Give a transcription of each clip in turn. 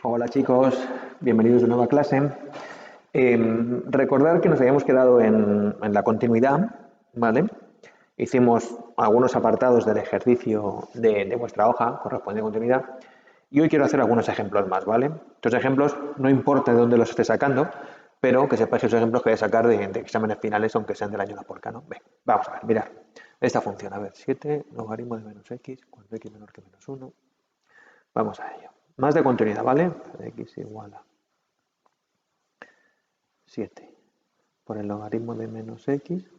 Hola chicos, bienvenidos a una nueva clase. Recordar que nos habíamos quedado en la continuidad, ¿vale? Hicimos algunos apartados del ejercicio de vuestra hoja correspondiente a continuidad y hoy quiero hacer algunos ejemplos más, ¿vale? Estos ejemplos no importa de dónde los esté sacando, pero que sepáis que son ejemplos que voy a sacar de exámenes finales, aunque sean del año de Polka, ¿no? Bien, vamos a ver, mirad. Esta función, a ver, 7 logaritmo de menos x cuando x menor que menos 1. Vamos a ello. Más de continuidad, ¿vale? X igual a 7 por el logaritmo de menos x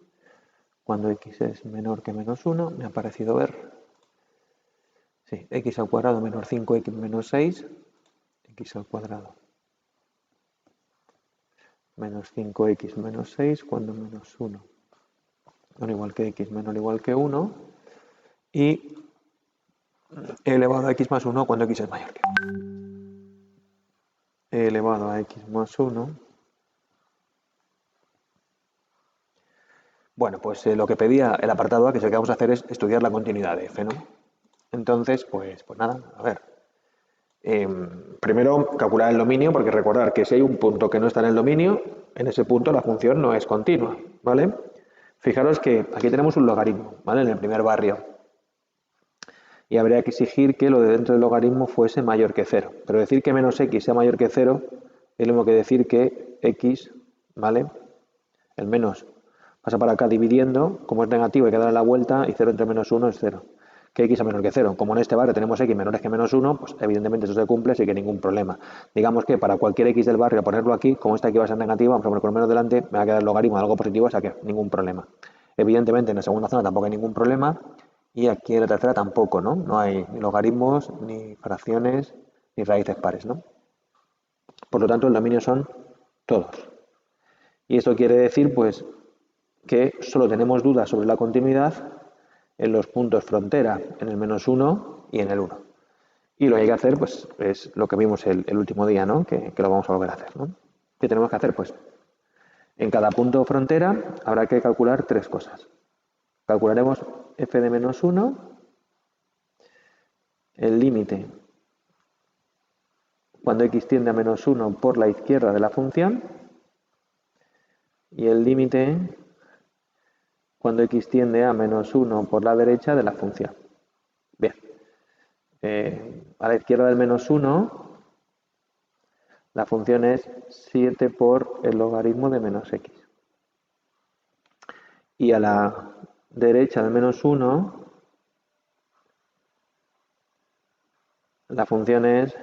cuando x es menor que menos 1. Me ha parecido ver. Sí, x al cuadrado menos 5x menos 6. X al cuadrado menos 5x menos 6 cuando menos 1. Menor igual que x menor igual que 1. Y elevado a x más 1 cuando x es mayor que 1. Elevado a x más 1. Bueno, pues lo que pedía el apartado A, que es lo que vamos a hacer, es estudiar la continuidad de f, ¿no? Entonces, pues nada, a ver. Primero, calcular el dominio, porque recordar que si hay un punto que no está en el dominio, en ese punto la función no es continua, ¿vale? Fijaros que aquí tenemos un logaritmo, ¿vale? En el primer barrio. Y habría que exigir que lo de dentro del logaritmo fuese mayor que 0. Pero decir que menos x sea mayor que 0 es lo mismo que decir que x, ¿vale? El menos pasa para acá dividiendo, como es negativo hay que darle la vuelta y 0 entre menos 1 es 0. Que x es menor que 0. Como en este barrio tenemos x menores que menos 1, pues evidentemente eso se cumple, así que ningún problema. Digamos que para cualquier x del barrio, ponerlo aquí, como esta aquí va a ser negativa, vamos a poner con menos delante, me va a quedar el logaritmo de algo positivo, o sea que ningún problema. Evidentemente en la segunda zona tampoco hay ningún problema y aquí en la tercera tampoco, ¿no? No hay ni logaritmos, ni fracciones, ni raíces pares, ¿no? Por lo tanto, el dominio son todos. Y esto quiere decir, pues, que solo tenemos dudas sobre la continuidad en los puntos frontera, en el menos 1 y en el 1. Y lo que hay que hacer, pues, es lo que vimos el último día, ¿no? Que lo vamos a volver a hacer, ¿no? ¿Qué tenemos que hacer? Pues, en cada punto frontera habrá que calcular tres cosas. Calcularemos f de menos 1, el límite cuando x tiende a menos 1 por la izquierda de la función y el límite cuando x tiende a menos 1 por la derecha de la función. Bien. A la izquierda del menos 1, la función es 7 por el logaritmo de menos x. Y a la derecha del menos 1, la función es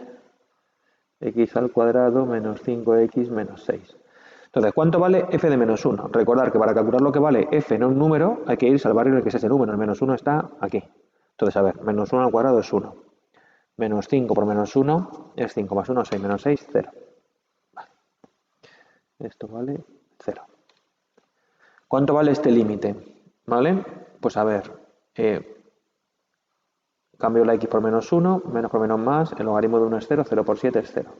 x al cuadrado menos 5x menos 6. Entonces, ¿cuánto vale f de menos 1? Recordar que para calcular lo que vale f en un número hay que irse al barrio en el que es ese número. El menos 1 está aquí. Entonces, a ver, menos 1 al cuadrado es 1. Menos 5 por menos 1 es 5 más 1, 6 menos 6, 0. Vale. Esto vale 0. ¿Cuánto vale este límite? ¿Vale? Pues a ver, cambio la x por menos 1, menos por menos más, el logaritmo de 1 es 0, 0 por 7 es 0.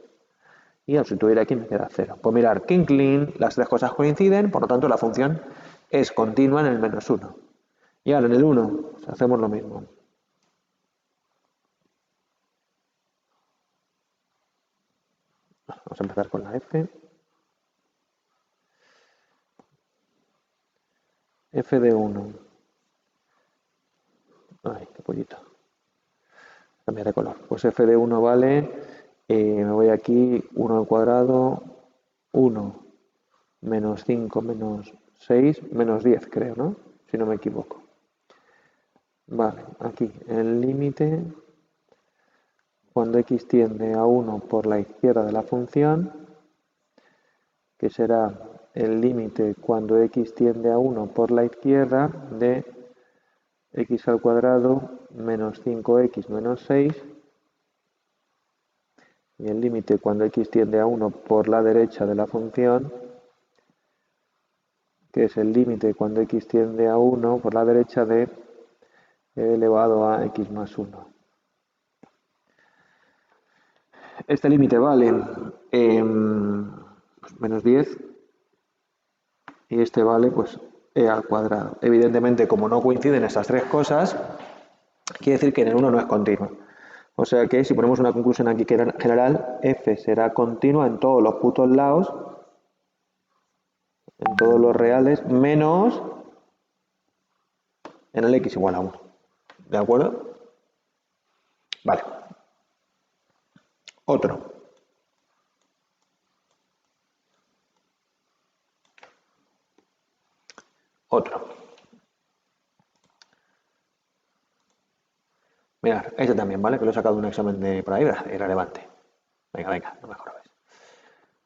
Y al sustituir aquí me queda 0. Pues mirar, clean, clean, las tres cosas coinciden, por lo tanto la función es continua en el menos 1. Y ahora en el 1 pues hacemos lo mismo. Vamos a empezar con la f. F de 1. Ay, qué pollito. Cambiar de color. Pues f de 1 vale, me voy aquí, 1 al cuadrado, 1 menos 5 menos 6 menos 10, creo, ¿no? Si no me equivoco. Vale, aquí el límite cuando x tiende a 1 por la izquierda de la función, que será el límite cuando x tiende a 1 por la izquierda de x al cuadrado menos 5x menos 6, y el límite cuando x tiende a 1 por la derecha de la función, que es el límite cuando x tiende a 1 por la derecha de e elevado a x más 1. Este límite vale menos 10 y este vale pues e al cuadrado. Evidentemente, como no coinciden estas tres cosas, quiere decir que en el 1 no es continuo. O sea que si ponemos una conclusión aquí que era general, f será continua en todos los putos lados, en todos los reales, menos en el x igual a 1. ¿De acuerdo? Vale. Otro. Otro. Mirad, este también, ¿vale? Que lo he sacado de un examen de por ahí, irrelevante. Venga, no mejor ves.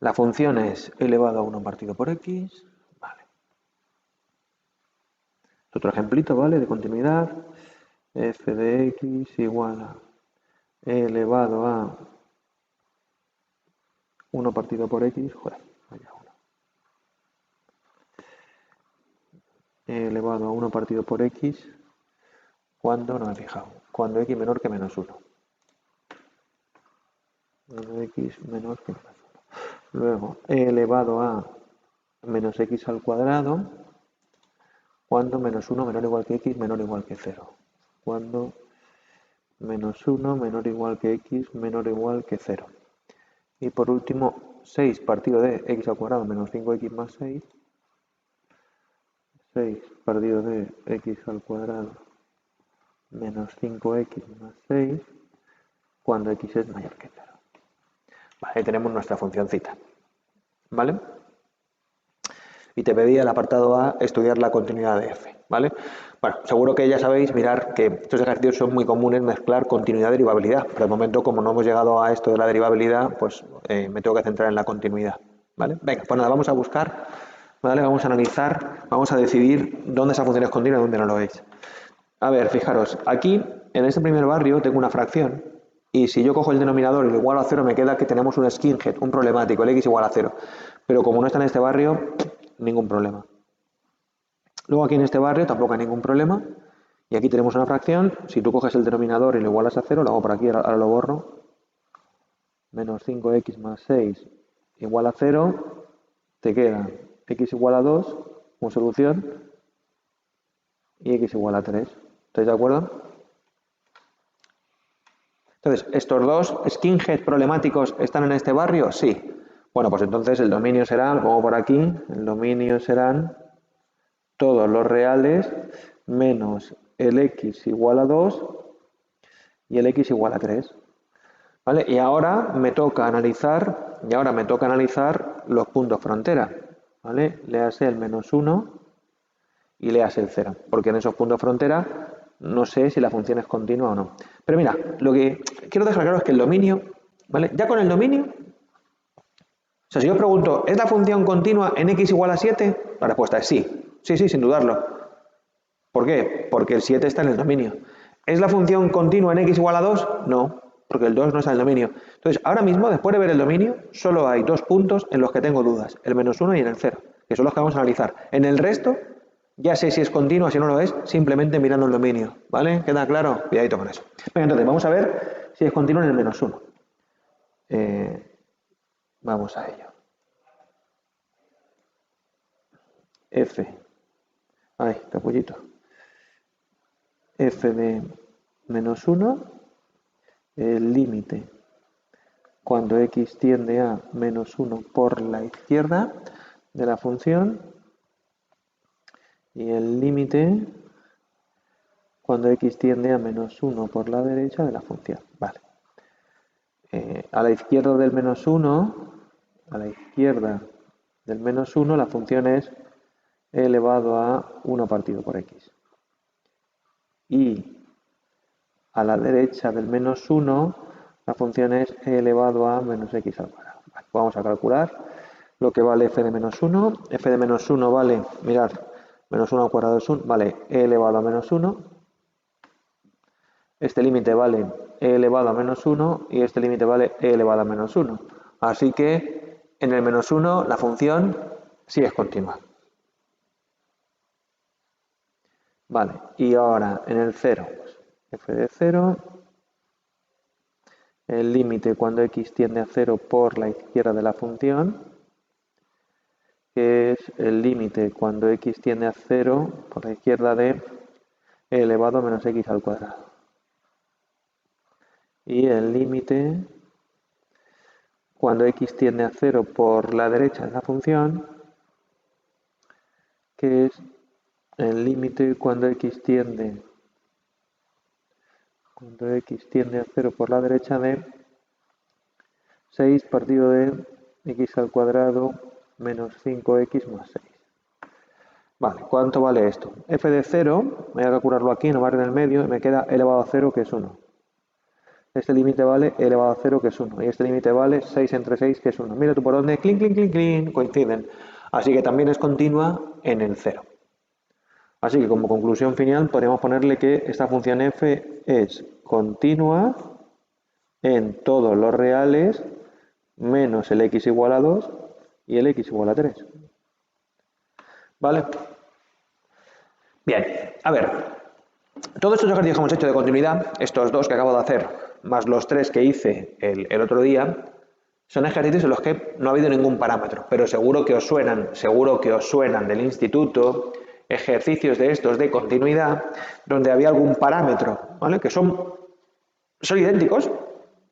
La función es elevado a 1 partido por x. Vale. Otro ejemplito, ¿vale? De continuidad. F de x igual a e elevado a 1 partido por x. Joder, vaya 1. E elevado a 1 partido por x. Cuando, no me he fijado, cuando x menor que menos 1. Cuando x menor que menos 1. Luego, e elevado a menos x al cuadrado, cuando menos 1 menor o igual que x menor o igual que 0. Cuando menos 1 menor o igual que x menor o igual que 0. Y por último, 6 partido de x al cuadrado menos 5x más 6. 6 partido de x al cuadrado menos 5x más 6 cuando x es mayor que 0. Vale, ahí tenemos nuestra funcióncita. ¿Vale? Y te pedía el apartado A estudiar la continuidad de f. ¿Vale? Bueno, seguro que ya sabéis, mirar que estos ejercicios son muy comunes mezclar continuidad y derivabilidad. Pero de momento, como no hemos llegado a esto de la derivabilidad, pues me tengo que centrar en la continuidad. ¿Vale? Venga, pues nada, vamos a buscar, ¿vale? Vamos a analizar, vamos a decidir dónde esa función es continua y dónde no lo es. A ver, fijaros, aquí en este primer barrio tengo una fracción y si yo cojo el denominador y lo igualo a 0 me queda que tenemos un skinhead, un problemático, el x igual a 0. Pero como no está en este barrio, ningún problema. Luego aquí en este barrio tampoco hay ningún problema. Y aquí tenemos una fracción, si tú coges el denominador y lo igualas a 0, lo hago por aquí, ahora lo borro. Menos 5x más 6 igual a 0, te queda x igual a 2 como solución y x igual a 3. ¿Estáis de acuerdo? Entonces, ¿estos dos skinhead problemáticos están en este barrio? Sí. Bueno, pues entonces el dominio será, lo pongo por aquí, el dominio serán todos los reales menos el x igual a 2 y el x igual a 3. ¿Vale? Y ahora me toca analizar los puntos frontera. ¿Vale? Léase el menos 1 y léase el 0, porque en esos puntos frontera no sé si la función es continua o no. Pero mira, lo que quiero dejar claro es que el dominio, ¿vale? Ya con el dominio, o sea, si yo os pregunto, ¿es la función continua en x igual a 7? La respuesta es sí. Sí, sin dudarlo. ¿Por qué? Porque el 7 está en el dominio. ¿Es la función continua en x igual a 2? No, porque el 2 no está en el dominio. Entonces, ahora mismo, después de ver el dominio, solo hay dos puntos en los que tengo dudas, el menos 1 y en el 0, que son los que vamos a analizar. En el resto, ya sé si es continua, si no lo es, simplemente mirando el dominio. ¿Vale? ¿Queda claro? Cuidadito con eso. Venga, entonces, vamos a ver si es continua en el menos 1. Vamos a ello. F. Ay, capullito. F de menos 1, el límite cuando x tiende a menos 1 por la izquierda de la función y el límite cuando x tiende a menos 1 por la derecha de la función. Vale. A la izquierda del menos 1, la función es e elevado a 1 partido por x. Y a la derecha del menos 1, la función es e elevado a menos x al cuadrado. Vale, vamos a calcular lo que vale f de menos 1. F de menos 1 vale, mirad, menos 1 al cuadrado es 1, vale e elevado a menos 1. Este límite vale e elevado a menos 1 y este límite vale e elevado a menos 1. Así que en el menos 1 la función sí es continua. Vale, y ahora en el 0, pues, f de 0, el límite cuando x tiende a 0 por la izquierda de la función, que es el límite cuando x tiende a 0 por la izquierda de e elevado a menos x al cuadrado. y el límite cuando x tiende a 0 por la derecha de la función, que es el límite cuando x tiende a 0 por la derecha de 6 partido de x al cuadrado menos 5x más 6. Vale, ¿cuánto vale esto? F de 0, voy a calcularlo aquí en el barrio del medio, y me queda elevado a 0, que es 1. Este límite vale elevado a 0, que es 1. Y este límite vale 6 entre 6, que es 1. Mira tú por dónde, clink, clink, clink, clink, coinciden. Así que también es continua en el 0. Así que como conclusión final podríamos ponerle que esta función f es continua en todos los reales menos el x igual a 2 y el x igual a 3. ¿Vale? Bien, a ver, todos estos ejercicios que hemos hecho de continuidad, estos dos que acabo de hacer, más los tres que hice el otro día, son ejercicios en los que no ha habido ningún parámetro, pero seguro que os suenan del instituto, ejercicios de estos de continuidad, donde había algún parámetro, ¿vale? Que son idénticos,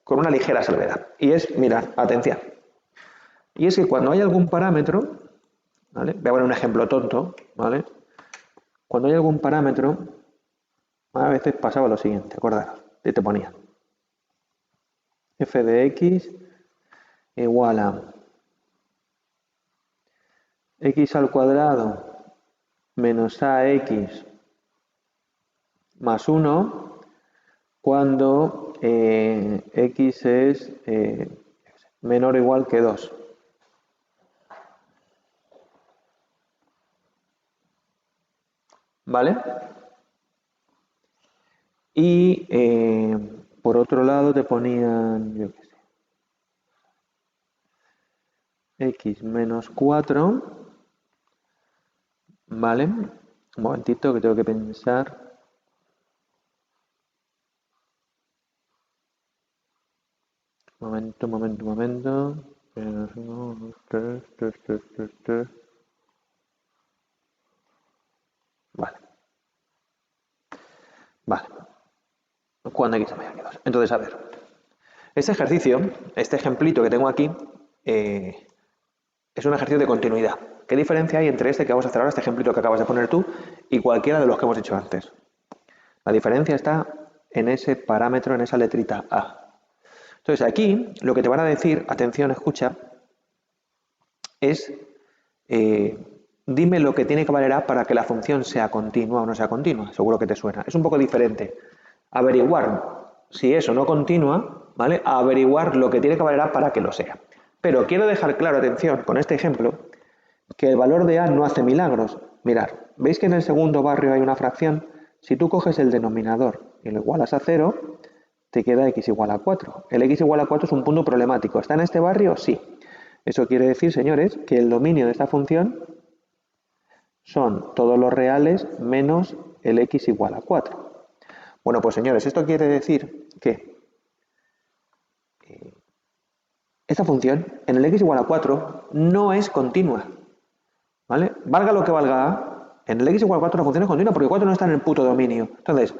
con una ligera salvedad. Y es, mirad, atención. Y es que cuando hay algún parámetro, ¿vale? Voy a poner un ejemplo tonto, ¿vale? Cuando hay algún parámetro, a veces pasaba lo siguiente, acordaros, te ponía f de x igual a x al cuadrado menos ax más 1 cuando x es menor o igual que 2. ¿Vale? Y por otro lado te ponían, yo qué sé, x menos 4, ¿vale? Un momentito que tengo que pensar. Momento. Vale. Cuando x es mayor que 2. Entonces, a ver. Este ejercicio, este ejemplito que tengo aquí, es un ejercicio de continuidad. ¿Qué diferencia hay entre este que vamos a hacer ahora, este ejemplito que acabas de poner tú, y cualquiera de los que hemos hecho antes? La diferencia está en ese parámetro, en esa letrita A. Entonces, aquí lo que te van a decir, atención, escucha, es dime lo que tiene que valer A para que la función sea continua o no sea continua. Seguro que te suena. Es un poco diferente averiguar si es o no continua, ¿vale? A averiguar lo que tiene que valer A para que lo sea. Pero quiero dejar claro, atención, con este ejemplo, que el valor de A no hace milagros. Mirad, ¿veis que en el segundo barrio hay una fracción? Si tú coges el denominador y lo igualas a 0, te queda x igual a 4. El x igual a 4 es un punto problemático. ¿Está en este barrio? Sí. Eso quiere decir, señores, que el dominio de esta función son todos los reales menos el x igual a 4. Bueno, pues señores, esto quiere decir que esta función en el x igual a 4 no es continua. ¿Vale? Valga lo que valga A, en el x igual a 4 la función es continua porque 4 no está en el puto dominio. Entonces,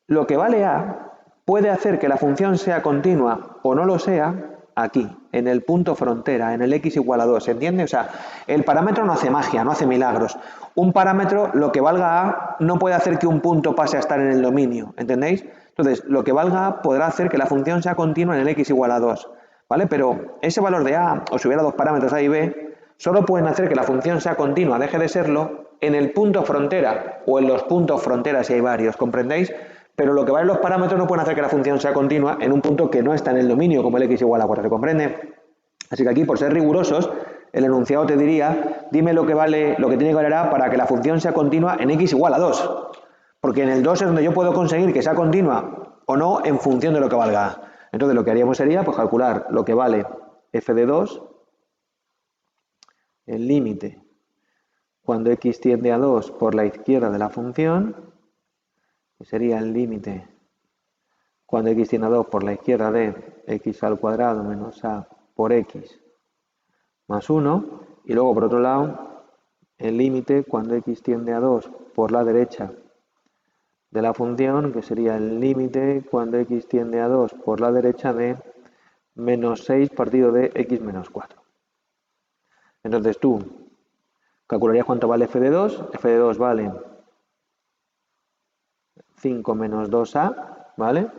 lo que vale A puede hacer que la función sea continua o no lo sea aquí, en el punto frontera, en el x igual a 2, ¿se entiende? O sea, el parámetro no hace magia, no hace milagros. Un parámetro, lo que valga A, no puede hacer que un punto pase a estar en el dominio, ¿entendéis? Entonces, lo que valga A podrá hacer que la función sea continua en el x igual a 2, ¿vale? Pero ese valor de A, o si hubiera dos parámetros A y B, solo pueden hacer que la función sea continua, deje de serlo, en el punto frontera o en los puntos frontera si hay varios, ¿comprendéis? Pero lo que valen los parámetros no pueden hacer que la función sea continua en un punto que no está en el dominio, como el x igual a 4, ¿se comprende? Así que aquí, por ser rigurosos, el enunciado te diría, dime lo que vale, lo que tiene que valer A para que la función sea continua en x igual a 2. Porque en el 2 es donde yo puedo conseguir que sea continua o no en función de lo que valga A. Entonces lo que haríamos sería pues, calcular lo que vale f de 2, el límite cuando x tiende a 2 por la izquierda de la función, que sería el límite cuando x tiende a 2 por la izquierda de x al cuadrado menos a por x más 1, y luego por otro lado el límite cuando x tiende a 2 por la derecha de la función, que sería el límite cuando x tiende a 2 por la derecha de menos 6 partido de x menos 4. Entonces tú calcularías cuánto vale f de 2. F de 2 vale 5 menos 2a, ¿vale?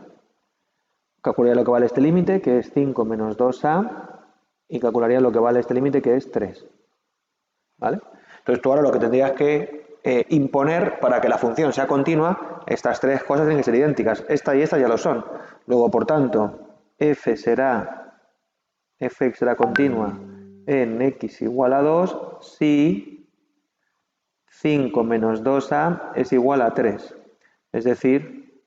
Calcularía lo que vale este límite, que es 5 menos 2a, y calcularía lo que vale este límite, que es 3. ¿Vale? Entonces tú ahora lo que tendrías que imponer para que la función sea continua, estas tres cosas tienen que ser idénticas. Esta y esta ya lo son. Luego, por tanto, fx será continua en x igual a 2 si 5 menos 2a es igual a 3. Es decir,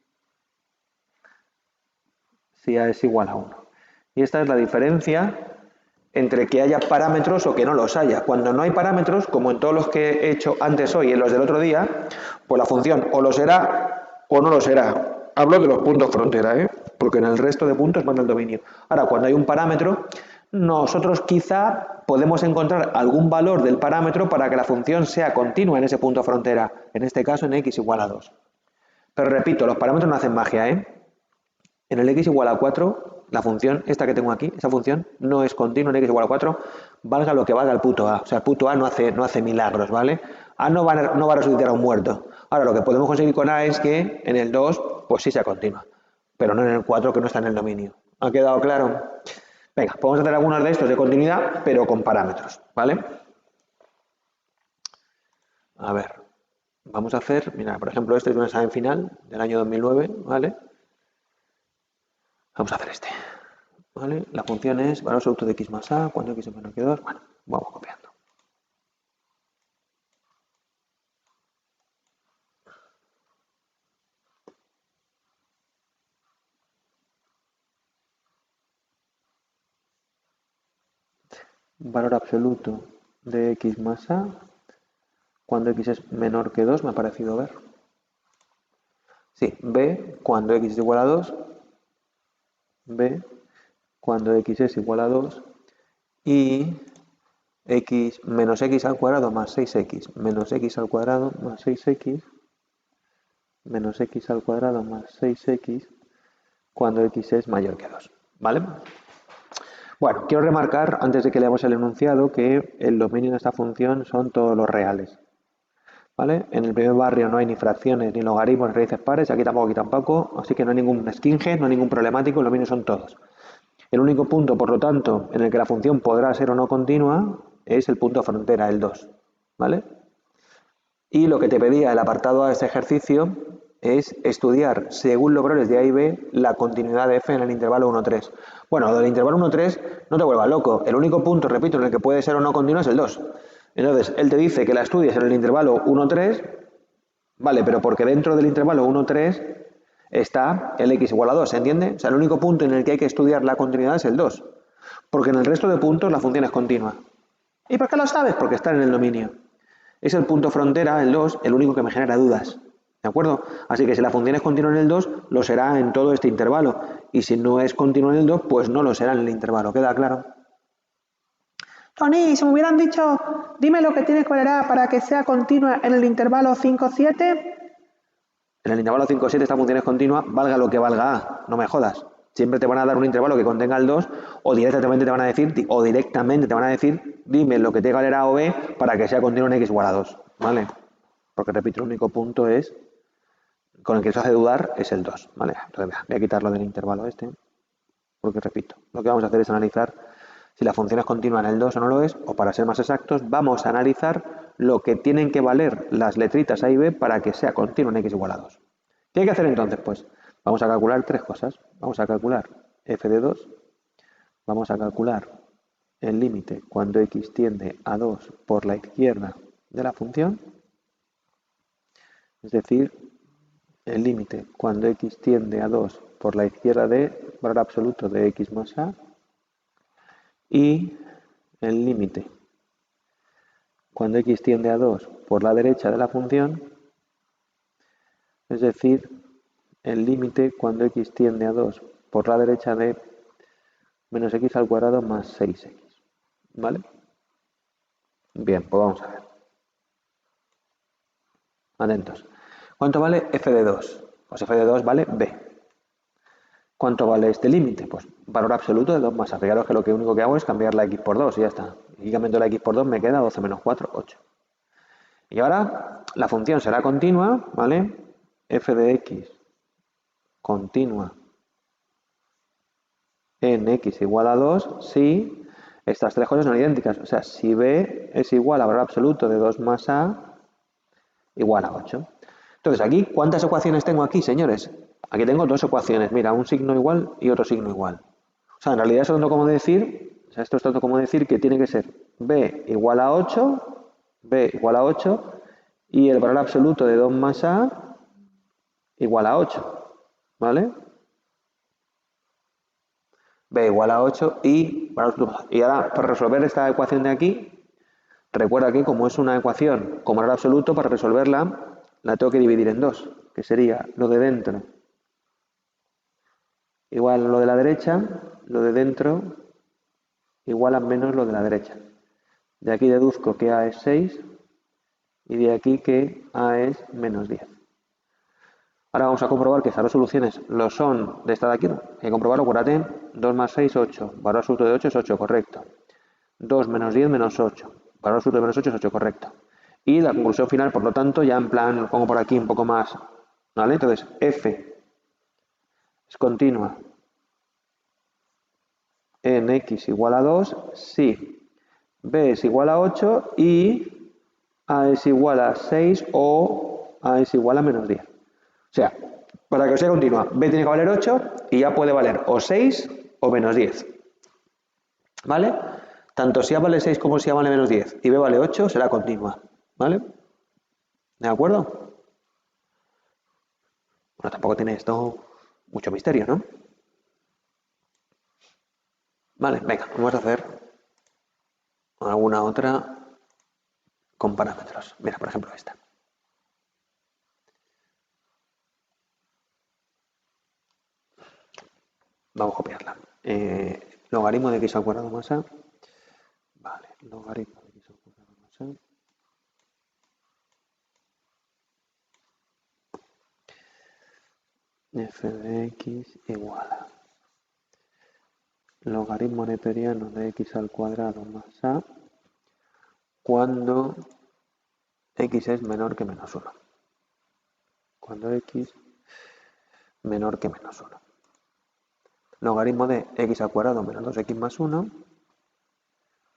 si a es igual a 1. Y esta es la diferencia entre que haya parámetros o que no los haya. Cuando no hay parámetros, como en todos los que he hecho antes hoy y en los del otro día, pues la función o lo será o no lo será. Hablo de los puntos frontera, porque en el resto de puntos manda el dominio. Ahora, cuando hay un parámetro, nosotros quizá podemos encontrar algún valor del parámetro para que la función sea continua en ese punto frontera, en este caso en x igual a 2. Pero repito, los parámetros no hacen magia, En el x igual a 4, la función, esta que tengo aquí, esa función no es continua en x igual a 4, valga lo que valga el puto a. O sea, el puto a no hace milagros, ¿vale? A no va a resucitar a un muerto. Ahora, lo que podemos conseguir con a es que en el 2, pues sí sea continua, pero no en el 4, que no está en el dominio. ¿Ha quedado claro? Venga, podemos hacer algunos de estos de continuidad, pero con parámetros, ¿vale? A ver, vamos a hacer, mira, por ejemplo, este es un examen final del año 2009, ¿vale? Vamos a hacer este. ¿Vale? La función es valor absoluto de x más a, cuando x es menor que 2. Bueno, vamos copiando. Valor absoluto de x más a, cuando x es menor que 2, me ha parecido ver. Sí, b cuando x es igual a 2, b cuando x es igual a 2 y x menos x al cuadrado más 6x menos x al cuadrado más 6x menos x al cuadrado más 6x cuando x es mayor que 2, ¿vale? Bueno, quiero remarcar, antes de que leamos el enunciado, que el dominio de esta función son todos los reales, ¿vale? En el primer barrio no hay ni fracciones, ni logaritmos, ni raíces pares, aquí tampoco, así que no hay ningún esquinge, no hay ningún problemático, los dominios son todos. El único punto, por lo tanto, en el que la función podrá ser o no continua es el punto frontera, el 2, ¿vale? Y lo que te pedía el apartado A de este ejercicio es estudiar, según los valores de A y B, la continuidad de f en el intervalo 1,3. Bueno, del intervalo 1,3 no te vuelvas loco. El único punto, repito, en el que puede ser o no continua es el 2. Entonces, él te dice que la estudies en el intervalo 1,3, vale, pero porque dentro del intervalo 1,3 está el x igual a 2, ¿se entiende? O sea, el único punto en el que hay que estudiar la continuidad es el 2. Porque en el resto de puntos la función es continua. ¿Y por qué lo sabes? Porque está en el dominio. Es el punto frontera, el 2, el único que me genera dudas. ¿De acuerdo? Así que si la función es continua en el 2, lo será en todo este intervalo. Y si no es continua en el 2, pues no lo será en el intervalo. ¿Queda claro? Tony, si me hubieran dicho, dime lo que tienes que valorar para que sea continua en el intervalo 5-7. En el intervalo 5-7 esta función es continua, valga lo que valga a. No me jodas. Siempre te van a dar un intervalo que contenga el 2 o directamente te van a decir, dime lo que te valer a o b para que sea continua en x igual a 2. ¿Vale? Porque repito, el único punto es con el que se hace dudar es el 2, ¿vale? Entonces voy a quitarlo del intervalo este, porque repito, lo que vamos a hacer es analizar si la función es continua en el 2 o no lo es, o para ser más exactos, vamos a analizar lo que tienen que valer las letritas A y B para que sea continua en x igual a 2. ¿Qué hay que hacer entonces? Pues vamos a calcular tres cosas. Vamos a calcular f de 2, vamos a calcular el límite cuando x tiende a 2 por la izquierda de la función, es decir, el límite cuando x tiende a 2 por la izquierda de valor absoluto de x más a, y el límite cuando x tiende a 2 por la derecha de la función, es decir, el límite cuando x tiende a 2 por la derecha de menos x al cuadrado más 6x. ¿Vale? Bien, pues vamos a ver. Atentos. ¿Cuánto vale f de 2? Pues f de 2 vale b. ¿Cuánto vale este límite? Pues valor absoluto de 2 más a. Fijaros que lo único que hago es cambiar la x por 2 y ya está. Y cambiando la x por 2 me queda 12 menos 4, 8. Y ahora la función será continua, ¿vale? F de x continua en x igual a 2 si estas tres cosas son idénticas. O sea, si b es igual a valor absoluto de 2 más a igual a 8. Entonces, aquí, ¿cuántas ecuaciones tengo aquí, señores? Aquí tengo dos ecuaciones. Mira, un signo igual y otro signo igual. O sea, en realidad esto es tanto como decir que tiene que ser b igual a 8, b igual a 8 y el valor absoluto de 2 más a igual a 8. ¿Vale? B igual a 8 y ahora para resolver esta ecuación de aquí, recuerda que como es una ecuación con valor absoluto, para resolverla la tengo que dividir en dos, que sería lo de dentro igual a lo de la derecha, lo de dentro igual a menos lo de la derecha. De aquí deduzco que A es 6 y de aquí que A es menos 10. Ahora vamos a comprobar que estas dos soluciones lo son de esta de aquí. Hay que comprobarlo, acuérdate. 2 más 6, 8. Valor absoluto de 8 es 8, correcto. 2 menos 10 menos 8. Valor absoluto de menos 8 es 8, correcto. Y la conclusión final, por lo tanto, ya en plan, lo pongo por aquí un poco más. ¿Vale? Entonces, f es continua en x igual a 2 si b es igual a 8 y a es igual a 6 o a es igual a menos 10. O sea, para que sea continua, b tiene que valer 8 y a puede valer o 6 o menos 10. ¿Vale? Tanto si a vale 6 como si a vale menos 10 y b vale 8 será continua. ¿Vale? ¿De acuerdo? Bueno, tampoco tiene esto mucho misterio, ¿no? Vale, venga, vamos a hacer alguna otra con parámetros. Mira, por ejemplo, esta. Vamos a copiarla. Logaritmo de x al cuadrado más a. Vale, logaritmo de x al cuadrado más a. F de x igual a logaritmo neperiano de x al cuadrado más a cuando x es menor que menos 1. Cuando x menor que menos 1. Logaritmo de x al cuadrado menos 2x más 1.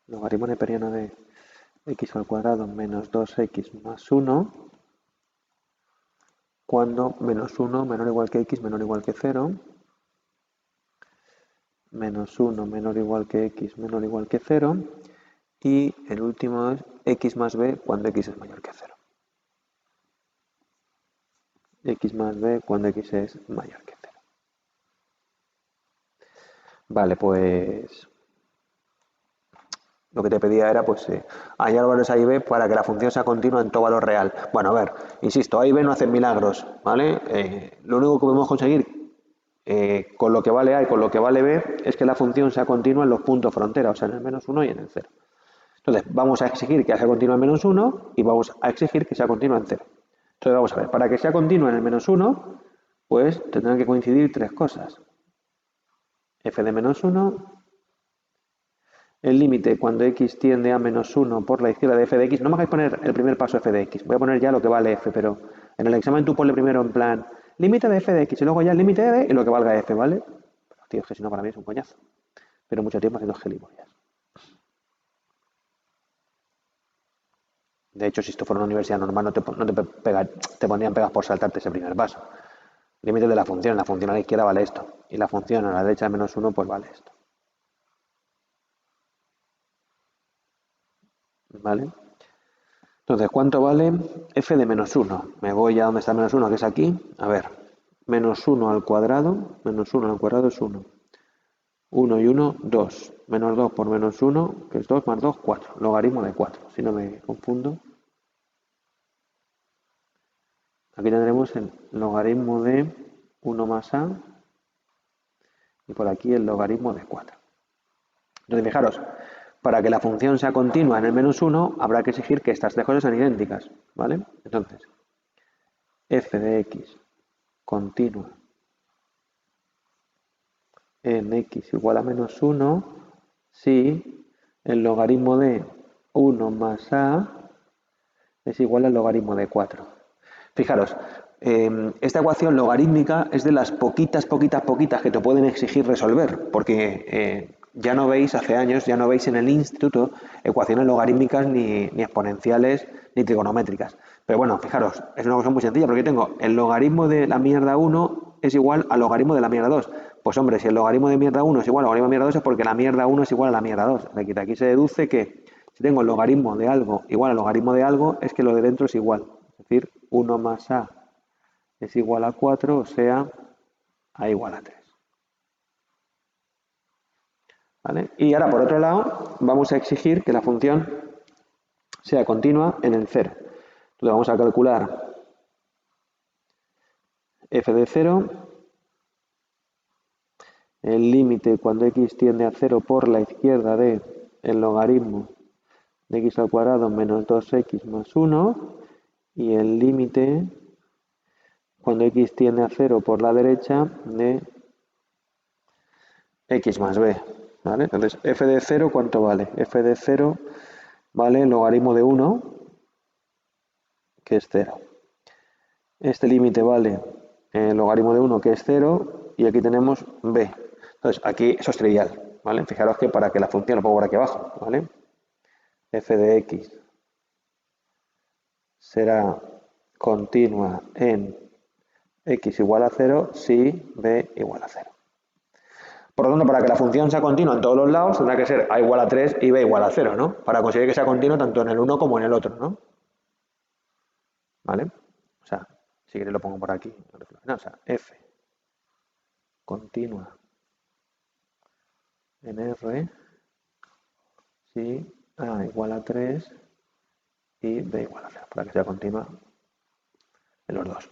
Logaritmo neperiano de x al cuadrado menos 2x más 1. Cuando menos 1 menor o igual que x menor o igual que 0. Menos 1 menor o igual que x menor o igual que 0. Y el último es x más b cuando x es mayor que 0. X más b cuando x es mayor que 0. Vale, pues lo que te pedía era pues hallar valores a y b para que la función sea continua en todo valor real. Bueno, a ver, insisto, a y b no hacen milagros, ¿vale? Lo único que podemos conseguir con lo que vale a y con lo que vale b es que la función sea continua en los puntos frontera, o sea, en el menos 1 y en el 0. Entonces, vamos a exigir que sea continua en menos 1 y vamos a exigir que sea continua en 0. Entonces, vamos a ver, para que sea continua en el menos 1, pues tendrán que coincidir tres cosas. F de menos 1, el límite cuando x tiende a menos 1 por la izquierda de f de x. No me hagáis poner el primer paso f de x, voy a poner ya lo que vale f, pero en el examen tú ponle primero en plan límite de f de x y luego ya el límite de b y lo que valga f, ¿vale? Pero, tío, es que si no para mí es un coñazo. Pero mucho tiempo haciendo gilipollas. De hecho, si esto fuera una universidad normal, no te pondrían pegas por saltarte ese primer paso. Límite de la función a la izquierda vale esto, y la función a la derecha de menos 1, pues vale esto. ¿Vale? Entonces, ¿cuánto vale f de menos 1? Me voy a donde está menos 1, que es aquí. A ver, menos 1 al cuadrado es 1. 1 y 1, 2. Menos 2 por menos 1, que es 2 más 2, 4. Logaritmo de 4, si no me confundo. Aquí tendremos el logaritmo de 1 más a y por aquí el logaritmo de 4. Entonces, fijaros, para que la función sea continua en el menos 1, habrá que exigir que estas tres cosas sean idénticas, ¿vale? Entonces, f de x continua en x igual a menos 1 si el logaritmo de 1 más a es igual al logaritmo de 4. Fijaros, esta ecuación logarítmica es de las poquitas que te pueden exigir resolver, porque ya no veis, hace años, ya no veis en el instituto ecuaciones logarítmicas ni exponenciales ni trigonométricas. Pero bueno, fijaros, es una cosa muy sencilla, porque tengo el logaritmo de la mierda 1 es igual al logaritmo de la mierda 2. Pues hombre, si el logaritmo de mierda 1 es igual al logaritmo de mierda 2 es porque la mierda 1 es igual a la mierda 2. De aquí se deduce que si tengo el logaritmo de algo igual al logaritmo de algo, es que lo de dentro es igual. Es decir, 1 más a es igual a 4, o sea, a igual a 3. ¿Vale? Y ahora, por otro lado, vamos a exigir que la función sea continua en el 0. Entonces vamos a calcular f de 0, el límite cuando x tiende a 0 por la izquierda de el logaritmo de x al cuadrado menos 2x más 1, y el límite cuando x tiende a 0 por la derecha de x más b. ¿Vale? Entonces, f de 0, ¿cuánto vale? F de 0 vale el logaritmo de 1, que es 0. Este límite vale el logaritmo de 1, que es 0, y aquí tenemos b. Entonces, aquí eso es trivial, ¿vale? Fijaros que para que la función lo pongo por aquí abajo, ¿vale? F de x será continua en x igual a 0 si b igual a 0. Por lo tanto, para que la función sea continua en todos los lados, tendrá que ser a igual a 3 y b igual a 0, ¿no? Para conseguir que sea continua tanto en el uno como en el otro, ¿no? ¿Vale? O sea, si queréis lo pongo por aquí. O sea, f continua en R si a igual a 3 y b igual a 0, para que sea continua en los dos.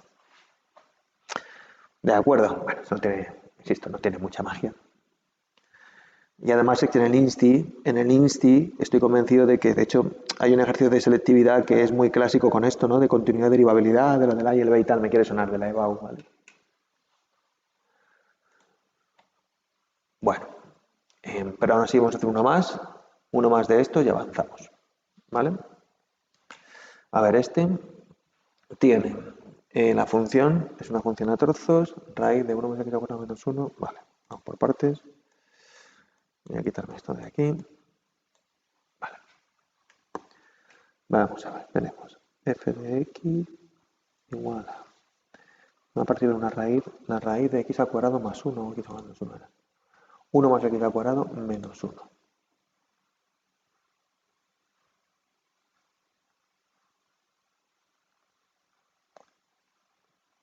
¿De acuerdo? Bueno, eso no tiene, insisto, no tiene mucha magia. Y además es que en el INSTI estoy convencido de que, de hecho, hay un ejercicio de selectividad que es muy clásico con esto, ¿no? De continuidad, derivabilidad, de lo del A y el B y tal, me quiere sonar de la EBAU, ¿vale? Bueno, pero aún así vamos a hacer uno más de esto y avanzamos, ¿vale? A ver, este tiene la función, es una función a trozos, raíz de 1 más x al cuadrado menos 1, vale, vamos por partes. Voy a quitarme esto de aquí. Vale. Vamos a ver, tenemos f de x igual a partir de una raíz, la raíz de x al cuadrado más 1, x al cuadrado menos 1 era 1 más x al cuadrado menos 1.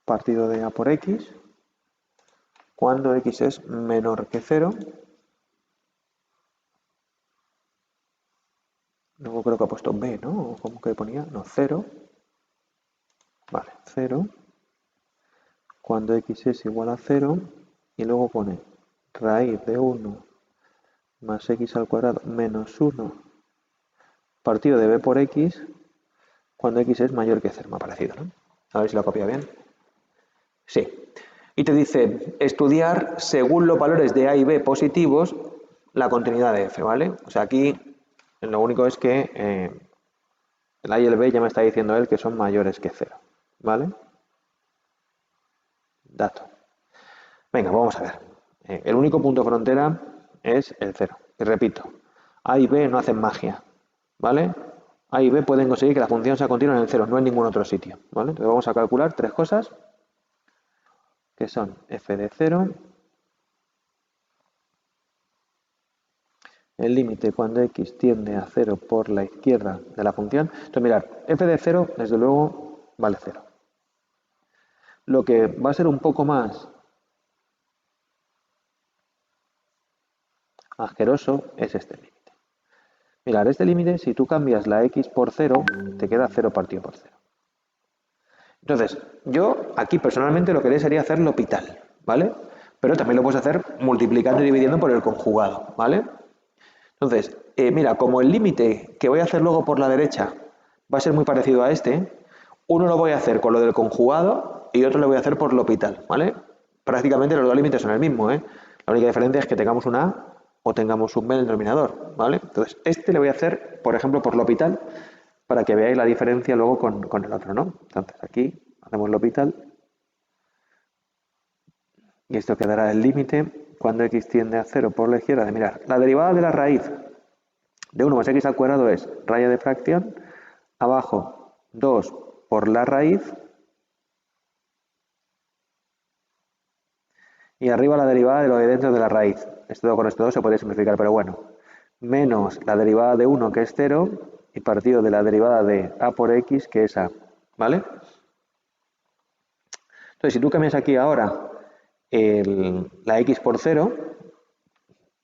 Partido de a por x, cuando x es menor que 0. Luego creo que ha puesto b, ¿no? ¿Cómo que ponía? No, 0. Vale, 0. Cuando x es igual a 0. Y luego pone raíz de 1 más x al cuadrado menos 1 partido de b por x cuando x es mayor que 0. Me ha parecido, ¿no? A ver si lo copia bien. Sí. Y te dice estudiar según los valores de a y b positivos la continuidad de f, ¿vale? O sea, aquí lo único es que el a y el b ya me está diciendo él que son mayores que 0, ¿vale? Dato. Venga, vamos a ver. El único punto frontera es el 0. Y repito, a y b no hacen magia, ¿vale? A y b pueden conseguir que la función sea continua en el 0, no en ningún otro sitio, ¿vale? Entonces vamos a calcular tres cosas, que son f de 0, el límite cuando x tiende a 0 por la izquierda de la función. Entonces mirad, f de 0 desde luego vale 0. Lo que va a ser un poco más asqueroso es este límite. Mirad, este límite, si tú cambias la x por 0, te queda 0 partido por 0. Entonces, yo aquí personalmente lo que haría sería hacer L'Hopital, ¿vale? Pero también lo puedes hacer multiplicando y dividiendo por el conjugado, ¿vale? Entonces, mira, como el límite que voy a hacer luego por la derecha va a ser muy parecido a este, uno lo voy a hacer con lo del conjugado y otro le voy a hacer por L'Hopital, ¿vale? Prácticamente los dos límites son el mismo, ¿eh? La única diferencia es que tengamos un A o tengamos un B en el denominador, ¿vale? Entonces, este le voy a hacer, por ejemplo, por L'Hopital, para que veáis la diferencia luego con el otro, ¿no? Entonces, aquí hacemos L'Hopital y esto quedará el límite cuando x tiende a 0 por la izquierda. Mirad, la derivada de la raíz de 1 más x al cuadrado es raya de fracción, abajo 2 por la raíz y arriba la derivada de lo de dentro de la raíz. Esto con esto 2 se puede simplificar, pero bueno. Menos la derivada de 1, que es 0, y partido de la derivada de a por x, que es a. ¿Vale? Entonces, si tú cambias aquí ahora la x por 0,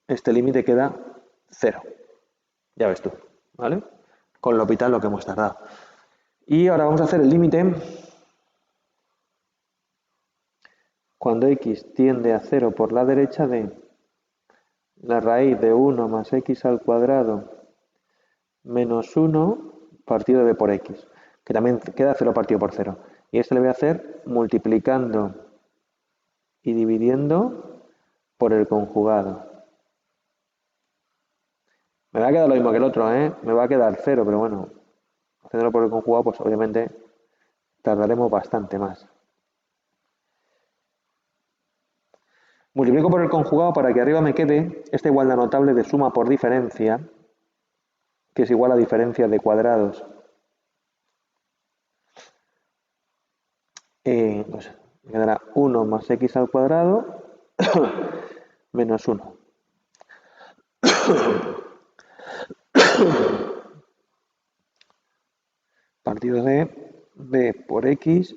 este límite queda 0. Ya ves tú. ¿Vale? Con L'Hopital lo que hemos tardado. Y ahora vamos a hacer el límite cuando x tiende a 0 por la derecha de la raíz de 1 más x al cuadrado menos 1 partido de por x, que también queda 0 partido por 0. Y esto le voy a hacer multiplicando y dividiendo por el conjugado. Me va a quedar lo mismo que el otro, ¿eh? Me va a quedar 0, pero bueno, haciéndolo por el conjugado, pues obviamente tardaremos bastante más. Multiplico por el conjugado para que arriba me quede esta igualdad notable de suma por diferencia, que es igual a diferencia de cuadrados. Pues me quedará 1 más x al cuadrado menos 1. Partido de b por x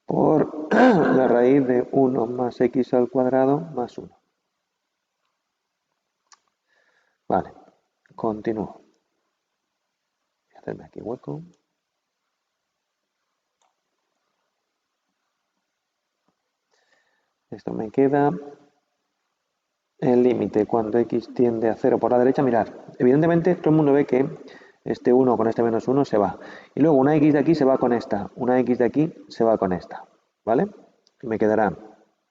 por la raíz de 1 más x al cuadrado más 1. Vale, continúo. Voy a hacerme aquí hueco. Esto me queda el límite cuando x tiende a 0 por la derecha. Mirad, evidentemente todo el mundo ve que este 1 con este menos 1 se va. Y luego una x de aquí se va con esta. Una x de aquí se va con esta. ¿Vale? Y me quedará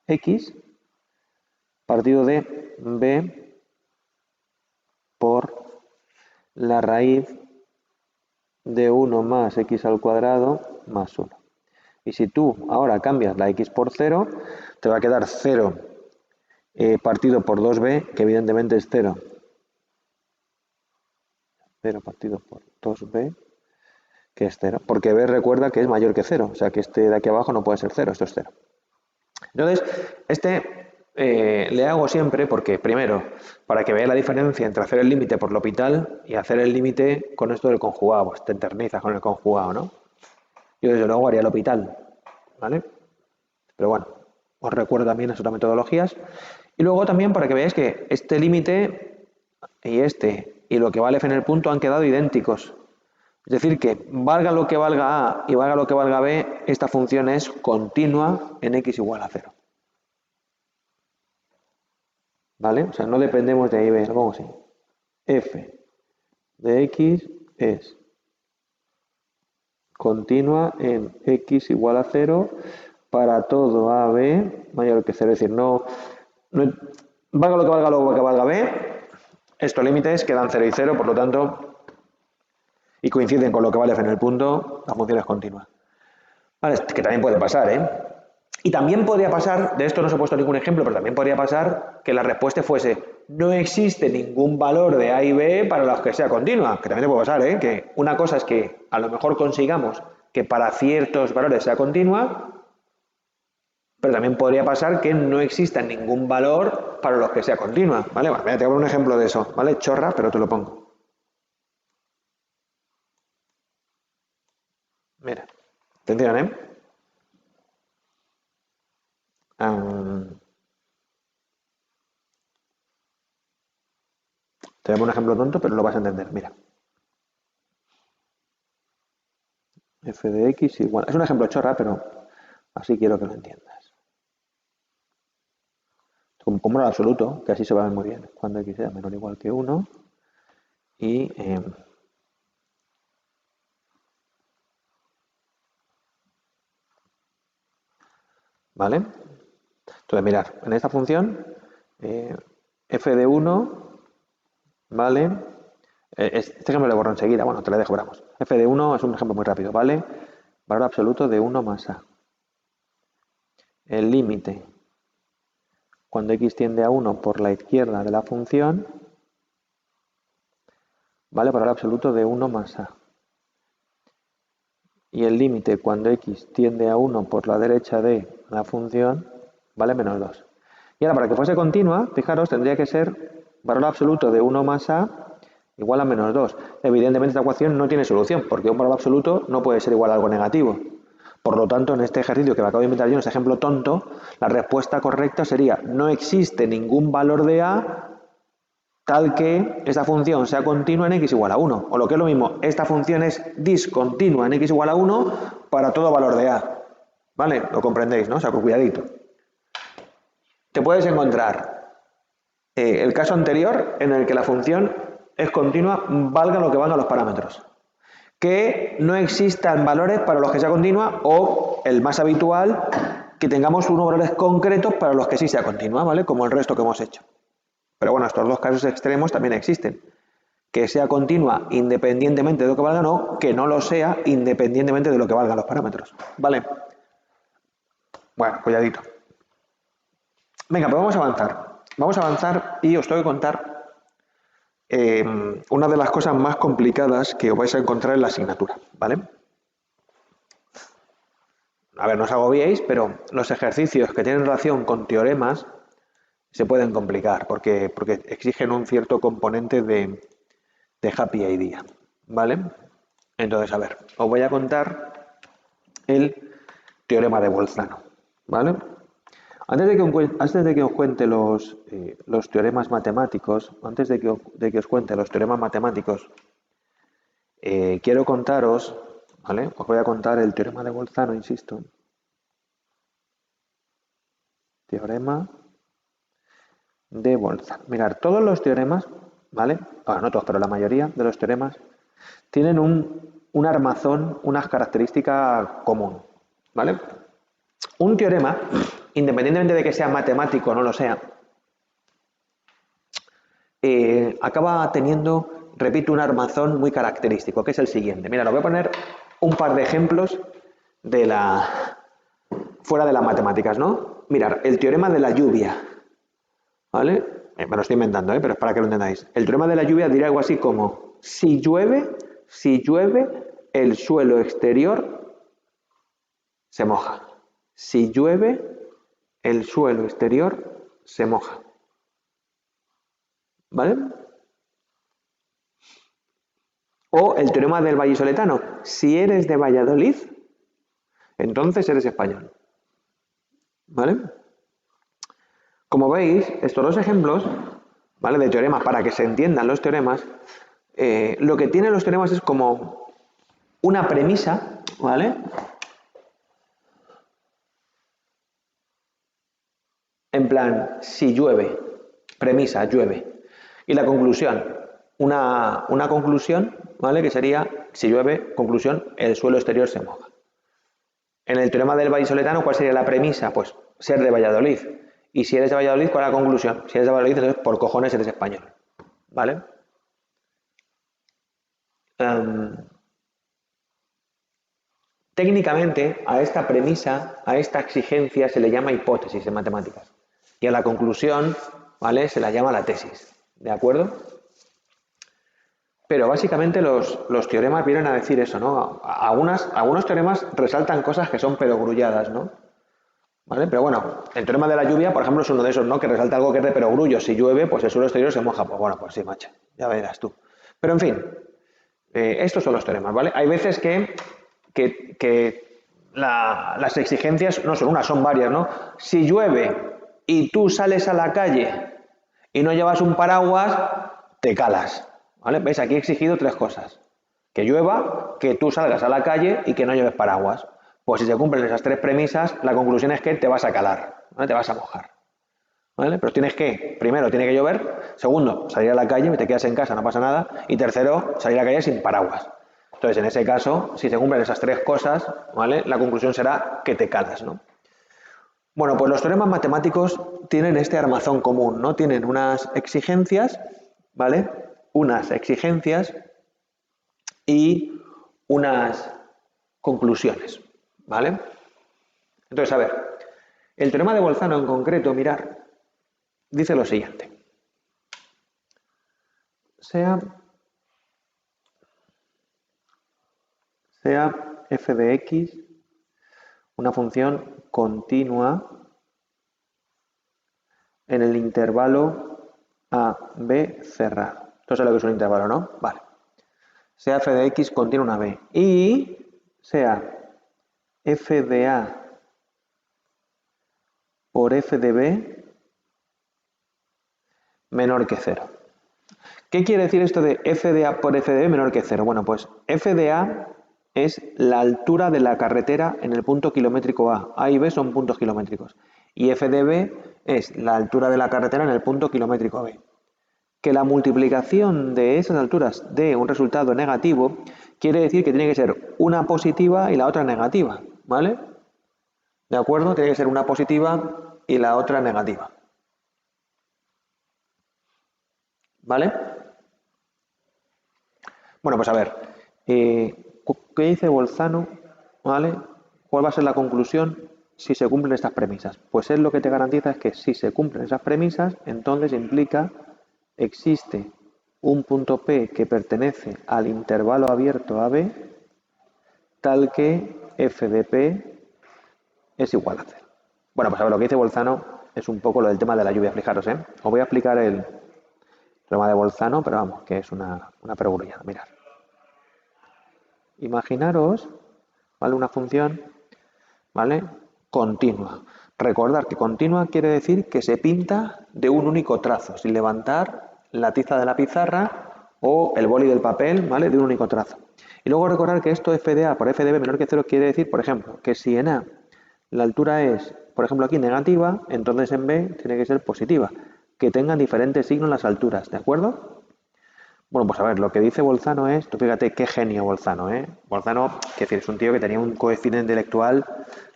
x partido de b por la raíz de 1 más x al cuadrado más 1. Y si tú ahora cambias la x por 0, te va a quedar 0 partido por 2b, que evidentemente es 0. 0 partido por 2b, que es 0. Porque b recuerda que es mayor que 0. O sea que este de aquí abajo no puede ser 0, esto es 0. Entonces, le hago siempre porque, primero, para que vea la diferencia entre hacer el límite por L'Hopital y hacer el límite con esto del conjugado. Pues te eternizas con el conjugado, ¿no? Yo desde luego haría L'Hopital, ¿vale? Pero bueno, os recuerdo también las otras metodologías. Y luego también para que veáis que este límite y lo que vale f en el punto han quedado idénticos. Es decir, que valga lo que valga a y valga lo que valga b, esta función es continua en x igual a 0. ¿Vale? O sea, no dependemos de a y b, lo pongo así. F de x es continua en x igual a 0 para todo a, b mayor que 0. Es decir, no valga lo que valga b, estos límites quedan 0 y 0, por lo tanto, y coinciden con lo que vale f en el punto, la función es continua. Vale, que también puede pasar, ¿eh? Y también podría pasar, de esto no os he puesto ningún ejemplo, pero también podría pasar que la respuesta fuese no existe ningún valor de a y b para los que sea continua, que también puede pasar, ¿eh? Que una cosa es que a lo mejor consigamos que para ciertos valores sea continua, pero también podría pasar que no exista ningún valor para los que sea continua, ¿vale? Bueno, mira, te voy a poner un ejemplo de eso, ¿vale? Chorra, pero te lo pongo. Mira, atención, ¿eh? Te voy a poner un ejemplo tonto, pero lo vas a entender. Mira. F de x igual... Es un ejemplo chorra, pero así quiero que lo entiendas. Como al absoluto, que así se va a ver muy bien. Cuando x sea menor o igual que 1 y... ¿vale? Entonces, mirad, en esta función, f de 1, ¿vale? Este ejemplo lo borro enseguida, bueno, te lo dejo, veramos. F de 1 es un ejemplo muy rápido, ¿vale? Valor absoluto de 1 más a. El límite, cuando x tiende a 1 por la izquierda de la función, ¿vale? Valor absoluto de 1 más a. Y el límite, cuando x tiende a 1 por la derecha de la función, ¿vale? Menos 2. Y ahora, para que fuese continua, fijaros, tendría que ser valor absoluto de 1 más a igual a menos 2. Evidentemente esta ecuación no tiene solución, porque un valor absoluto no puede ser igual a algo negativo. Por lo tanto, en este ejercicio que me acabo de inventar yo, en este ejemplo tonto, la respuesta correcta sería: no existe ningún valor de a tal que esta función sea continua en x igual a 1. O lo que es lo mismo, esta función es discontinua en x igual a 1 para todo valor de a. ¿Vale? Lo comprendéis, ¿no? O sea, con cuidadito. Te puedes encontrar el caso anterior en el que la función es continua, valga lo que valgan los parámetros. Que no existan valores para los que sea continua, o el más habitual, que tengamos unos valores concretos para los que sí sea continua, ¿vale? Como el resto que hemos hecho. Pero bueno, estos dos casos extremos también existen. Que sea continua independientemente de lo que valga, no, que no lo sea independientemente de lo que valgan los parámetros. ¿Vale? Bueno, cuidadito. Venga, pues vamos a avanzar. Vamos a avanzar y os tengo que contar una de las cosas más complicadas que os vais a encontrar en la asignatura, ¿vale? A ver, no os agobiéis, pero los ejercicios que tienen relación con teoremas se pueden complicar porque exigen un cierto componente de happy idea, ¿vale? Entonces, a ver, os voy a contar el teorema de Bolzano, ¿vale? Antes de que os cuente los teoremas matemáticos, antes de que os cuente los teoremas matemáticos, quiero contaros, ¿vale? Os voy a contar el teorema de Bolzano, insisto. Teorema de Bolzano. Mirad, todos los teoremas, ¿vale? Bueno, no todos, pero la mayoría de los teoremas tienen un armazón, unas características común, ¿vale? Un teorema, independientemente de que sea matemático o no lo sea, acaba teniendo, repito, un armazón muy característico, que es el siguiente. Mira, os voy a poner un par de ejemplos fuera de las matemáticas, ¿no? Mirad, el teorema de la lluvia, ¿vale? Me lo estoy inventando, pero es para que lo entendáis. El teorema de la lluvia dirá algo así como: si llueve, el suelo exterior se moja. Si llueve, el suelo exterior se moja. ¿Vale? O el teorema del vallisoletano: si eres de Valladolid, entonces eres español. ¿Vale? Como veis, estos dos ejemplos, ¿vale?, de teoremas, para que se entiendan los teoremas, lo que tienen los teoremas es como una premisa, ¿vale? En plan, si llueve, premisa, llueve. Y la conclusión, una conclusión, ¿vale?, que sería: si llueve, conclusión, el suelo exterior se moja. En el teorema del vallisoletano, ¿cuál sería la premisa? Pues ser de Valladolid. Y si eres de Valladolid, ¿cuál es la conclusión? Si eres de Valladolid, entonces por cojones eres español. ¿Vale? Técnicamente, a esta premisa, a esta exigencia, se le llama hipótesis en matemáticas. Y a la conclusión, ¿vale?, se la llama la tesis. ¿De acuerdo? Pero básicamente los teoremas vienen a decir eso, ¿no? Algunos teoremas resaltan cosas que son perogrulladas, ¿no? ¿Vale? Pero bueno, el teorema de la lluvia, por ejemplo, es uno de esos, ¿no?, que resalta algo que es de perogrullo. Si llueve, pues el suelo exterior se moja. Pues bueno, pues sí, macho, ya verás tú. Pero en fin, estos son los teoremas, ¿vale? Hay veces que las exigencias no son una, son varias, ¿no? Si llueve y tú sales a la calle y no llevas un paraguas, te calas, ¿vale? ¿Ves? Aquí he exigido tres cosas: que llueva, que tú salgas a la calle y que no lleves paraguas. Pues si se cumplen esas tres premisas, la conclusión es que te vas a calar, ¿vale?, te vas a mojar, ¿vale? Pero primero tiene que llover; segundo, salir a la calle, te quedas en casa, no pasa nada; y tercero, salir a la calle sin paraguas. Entonces, en ese caso, si se cumplen esas tres cosas, ¿vale?, la conclusión será que te calas, ¿no? Bueno, pues los teoremas matemáticos tienen este armazón común, ¿no? Tienen unas exigencias, ¿vale? Unas exigencias y unas conclusiones, ¿vale? Entonces, a ver, el teorema de Bolzano en concreto, mirar, dice lo siguiente. Sea f de x una función continua en el intervalo a, b cerrado. Esto es lo que es un intervalo, ¿no? Vale. Sea f de x continua una b y sea f de a por f de b menor que 0. ¿Qué quiere decir esto de f de a por f de b menor que 0? Bueno, pues f de a es la altura de la carretera en el punto kilométrico A. A y B son puntos kilométricos. Y f de b es la altura de la carretera en el punto kilométrico B. Que la multiplicación de esas alturas dé un resultado negativo quiere decir que tiene que ser una positiva y la otra negativa, ¿vale? ¿De acuerdo? Tiene que ser una positiva y la otra negativa. ¿Vale? Bueno, pues a ver, ¿qué dice Bolzano? ¿Vale? ¿Cuál va a ser la conclusión si se cumplen estas premisas? Pues él lo que te garantiza es que si se cumplen esas premisas, entonces implica existe un punto P que pertenece al intervalo abierto AB, tal que f de P es igual a 0. Bueno, pues a ver, lo que dice Bolzano es un poco lo del tema de la lluvia. Fijaros, ¿eh? Os voy a explicar el teorema de Bolzano, pero vamos, que es una perogrullada. Mirad. Imaginaros, ¿vale? Una función, ¿vale? Continua. Recordad que continua quiere decir que se pinta de un único trazo, sin levantar la tiza de la pizarra o el boli del papel, ¿vale? De un único trazo. Y luego recordar que esto f de a por f de b menor que 0 quiere decir, por ejemplo, que si en a la altura es, por ejemplo, aquí negativa, entonces en b tiene que ser positiva, que tengan diferentes signos las alturas, ¿de acuerdo? Bueno, pues a ver, lo que dice Bolzano es, tú fíjate qué genio Bolzano, ¿eh? Bolzano, quiero decir, es un tío que tenía un coeficiente intelectual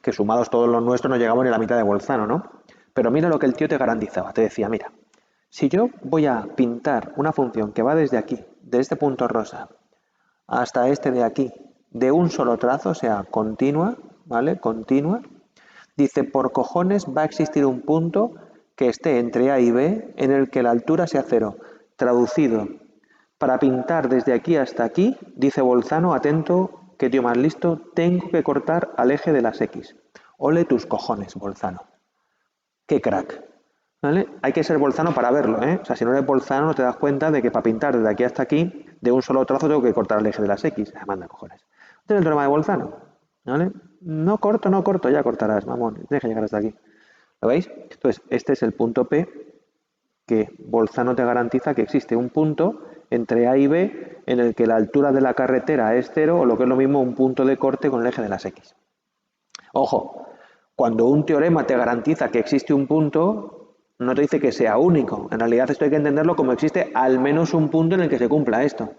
que sumados todos los nuestros no llegamos ni a la mitad de Bolzano, ¿no? Pero mira lo que el tío te garantizaba, te decía, mira, si yo voy a pintar una función que va desde aquí, de este punto rosa, hasta este de aquí, de un solo trazo, o sea, continua, ¿vale? Continua, dice, por cojones va a existir un punto que esté entre A y B en el que la altura sea 0. Traducido, para pintar desde aquí hasta aquí, dice Bolzano, atento, que tío más listo, tengo que cortar al eje de las X. Ole tus cojones, Bolzano. Qué crack. ¿Vale? Hay que ser Bolzano para verlo, ¿eh? O sea, si no eres Bolzano no te das cuenta de que para pintar desde aquí hasta aquí, de un solo trazo tengo que cortar el eje de las X. Manda cojones. Este es el teorema de Bolzano. ¿Vale? No corto, ya cortarás, mamón. Tienes que llegar hasta aquí. ¿Lo veis? Entonces, este es el punto P que Bolzano te garantiza que existe un punto entre A y B en el que la altura de la carretera es 0 o lo que es lo mismo un punto de corte con el eje de las X. Ojo, cuando un teorema te garantiza que existe un punto, no te dice que sea único. En realidad esto hay que entenderlo como existe al menos un punto en el que se cumpla esto.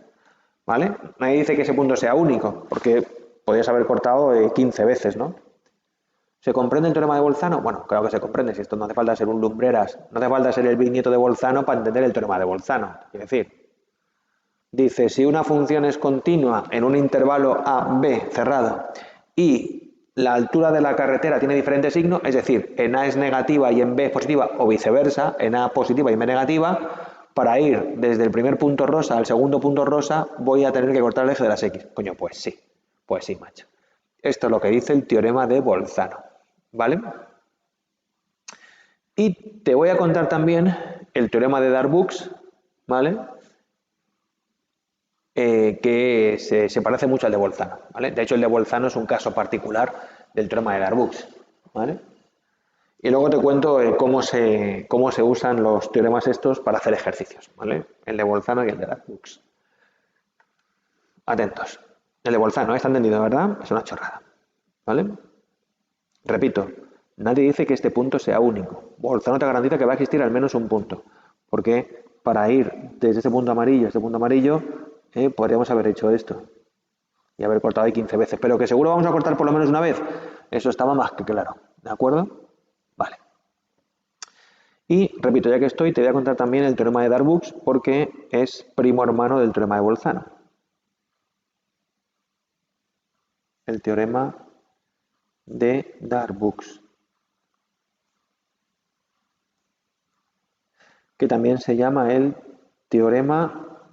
¿Vale? Nadie dice que ese punto sea único, porque podrías haber cortado 15 veces, ¿no? ¿Se comprende el teorema de Bolzano? Bueno, claro que se comprende. Si esto no hace falta ser un lumbreras, no hace falta ser el bisnieto de Bolzano para entender el teorema de Bolzano. Quiero decir, dice, si una función es continua en un intervalo A, B cerrado y la altura de la carretera tiene diferentes signos, es decir, en A es negativa y en B es positiva o viceversa, en A positiva y en B negativa, para ir desde el primer punto rosa al segundo punto rosa voy a tener que cortar el eje de las X. Coño, pues sí, macho. Esto es lo que dice el teorema de Bolzano, ¿vale? Y te voy a contar también el teorema de Darboux, ¿vale? Que se parece mucho al de Bolzano, ¿vale? De hecho, el de Bolzano es un caso particular del teorema de Darboux, ¿vale? Y luego te cuento cómo se usan los teoremas estos para hacer ejercicios, ¿vale? El de Bolzano y el de Darboux. Atentos. El de Bolzano, está entendido, ¿verdad? Es una chorrada, ¿vale? Repito, nadie dice que este punto sea único. Bolzano te garantiza que va a existir al menos un punto, porque para ir desde este punto amarillo a este punto amarillo, podríamos haber hecho esto y haber cortado ahí 15 veces, pero que seguro vamos a cortar por lo menos una vez, eso estaba más que claro, ¿de acuerdo? Y, repito, ya que estoy, te voy a contar también el teorema de Darboux porque es primo hermano del teorema de Bolzano. El teorema de Darboux, que también se llama el teorema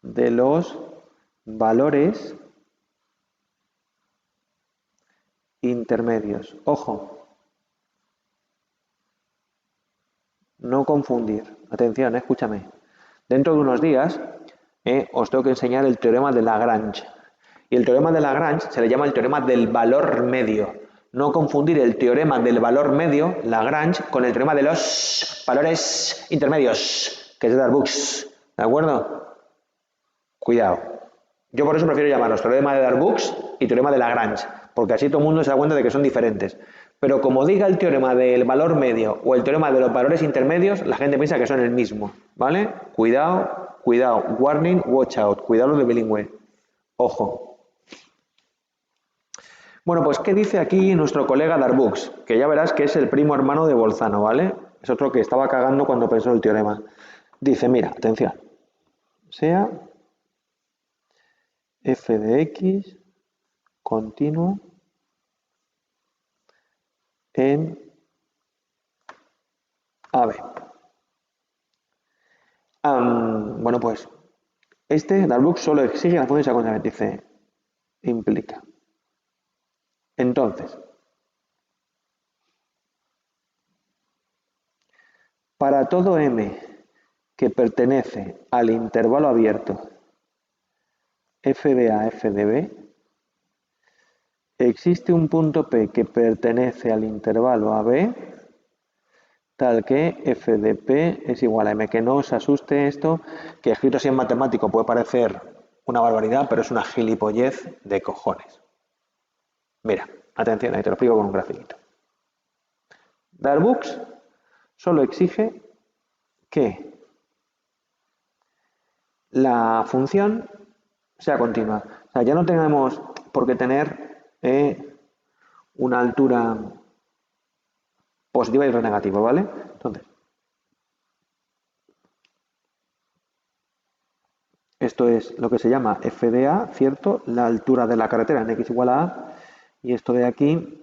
de los valores intermedios. Ojo, no confundir. Atención, escúchame. Dentro de unos días os tengo que enseñar el teorema de Lagrange. Y el teorema de Lagrange se le llama el teorema del valor medio. No confundir el teorema del valor medio, Lagrange, con el teorema de los valores intermedios, que es de Darboux. ¿De acuerdo? Cuidado. Yo por eso prefiero llamarlos teorema de Darboux y teorema de Lagrange, porque así todo el mundo se da cuenta de que son diferentes. Pero como diga el teorema del valor medio o el teorema de los valores intermedios, la gente piensa que son el mismo, ¿vale? Cuidado, cuidado, warning, watch out, cuidado de bilingüe. Ojo. Bueno, pues ¿qué dice aquí nuestro colega Darboux? Que ya verás que es el primo hermano de Bolzano, ¿vale? Es otro que estaba cagando cuando pensó el teorema. Dice, mira, atención, sea f de x continuo en AB. Bueno, pues Darboux solo exige la función secundaria, dice, implica. Entonces, para todo m que pertenece al intervalo abierto f de A, f de B, existe un punto P que pertenece al intervalo AB tal que f de P es igual a m. Que no os asuste esto, que escrito así en matemático puede parecer una barbaridad, pero es una gilipollez de cojones. Mira, atención, ahí te lo explico con un grafiquito. Darboux solo exige que la función sea continua. O sea, ya no tenemos por qué tener una altura positiva y otra negativa, ¿vale? Entonces, esto es lo que se llama f de A, ¿cierto? La altura de la carretera en x igual a A. Y esto de aquí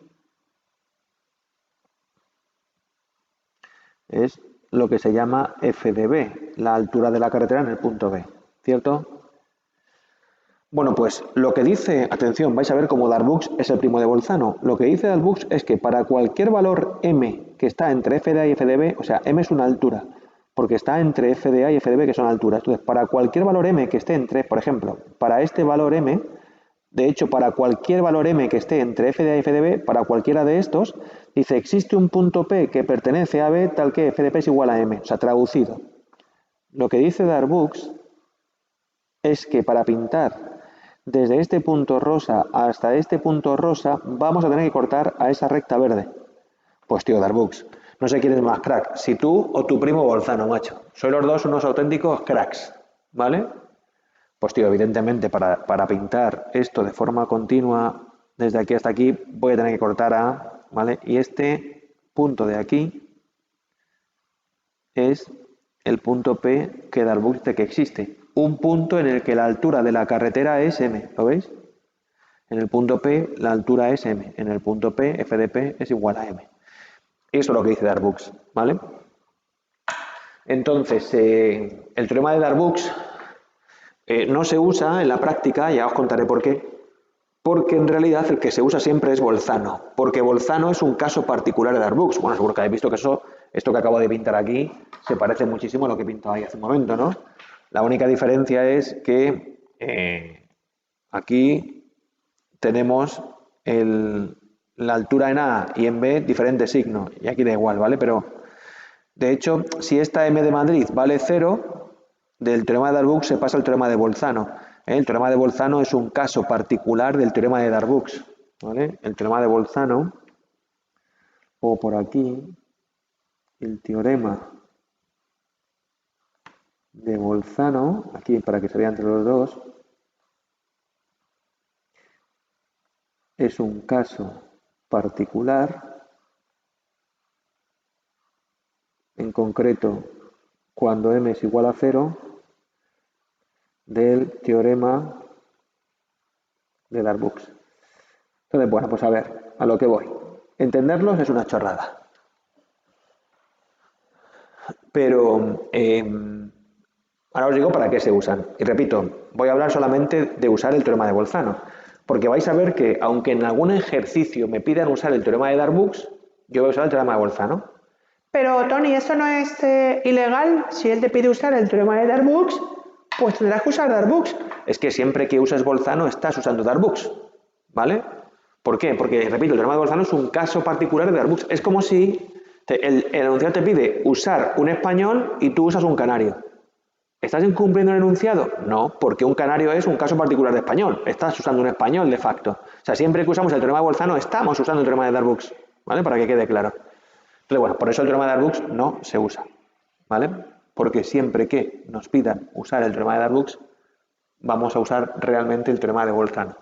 es lo que se llama f de B, la altura de la carretera en el punto B, ¿cierto? Bueno, pues lo que dice, atención, vais a ver cómo Darboux es el primo de Bolzano. Lo que dice Darboux es que para cualquier valor m que está entre f de A y f de B, o sea, m es una altura, porque está entre f de A y f de B, que son alturas. Entonces, para cualquier valor m que esté entre, por ejemplo, para este valor m, de hecho, para cualquier valor m que esté entre f de A y f de B, para cualquiera de estos, dice, existe un punto P que pertenece a B tal que f de P es igual a m. O sea, traducido. Lo que dice Darboux es que para pintar desde este punto rosa hasta este punto rosa, vamos a tener que cortar a esa recta verde. Pues tío, Darboux, no sé quién es más crack, si tú o tu primo Bolzano, macho. Sois los dos unos auténticos cracks, ¿vale? Pues tío, evidentemente para pintar esto de forma continua desde aquí hasta aquí voy a tener que cortar a, ¿vale? Y este punto de aquí es el punto P que Darboux dice que existe. Un punto en el que la altura de la carretera es m, ¿lo veis? En el punto P la altura es m, en el punto P f de P es igual a m. Eso es lo que dice Darboux, ¿vale? Entonces, el teorema de Darboux no se usa en la práctica, ya os contaré por qué, porque en realidad el que se usa siempre es Bolzano, porque Bolzano es un caso particular de Darboux. Bueno, seguro que habéis visto que esto que acabo de pintar aquí se parece muchísimo a lo que he pintado ahí hace un momento, ¿no? La única diferencia es que aquí tenemos la altura en A y en B diferente signo, y aquí da igual, ¿vale? Pero, de hecho, si esta M de Madrid vale 0, del teorema de Darboux se pasa al teorema de Bolzano. El teorema de Bolzano es un caso particular del teorema de Darboux, ¿vale? El teorema de Bolzano, o por aquí, el teorema de Bolzano, aquí para que se vea entre los dos, es un caso particular en concreto cuando m es igual a 0, del teorema de Darboux. Entonces, bueno, pues a ver, a lo que voy. Entenderlos es una chorrada. Pero ahora os digo para qué se usan. Y repito, voy a hablar solamente de usar el teorema de Bolzano. Porque vais a ver que, aunque en algún ejercicio me pidan usar el teorema de Darboux, yo voy a usar el teorema de Bolzano. Pero, Tony, ¿eso no es ilegal? Si él te pide usar el teorema de Darboux, pues tendrás que usar Darboux. Es que siempre que uses Bolzano estás usando Darboux, ¿vale? ¿Por qué? Porque, repito, el teorema de Bolzano es un caso particular de Darboux. Es como si el enunciado te pide usar un español y tú usas un canario. ¿Estás incumpliendo el enunciado? No, porque un canario es un caso particular de español. Estás usando un español de facto. O sea, siempre que usamos el teorema de Bolzano estamos usando el teorema de Darboux, ¿vale? Para que quede claro. Entonces, bueno, por eso el teorema de Darboux no se usa, ¿vale? Porque siempre que nos pidan usar el teorema de Darboux, vamos a usar realmente el teorema de Bolzano.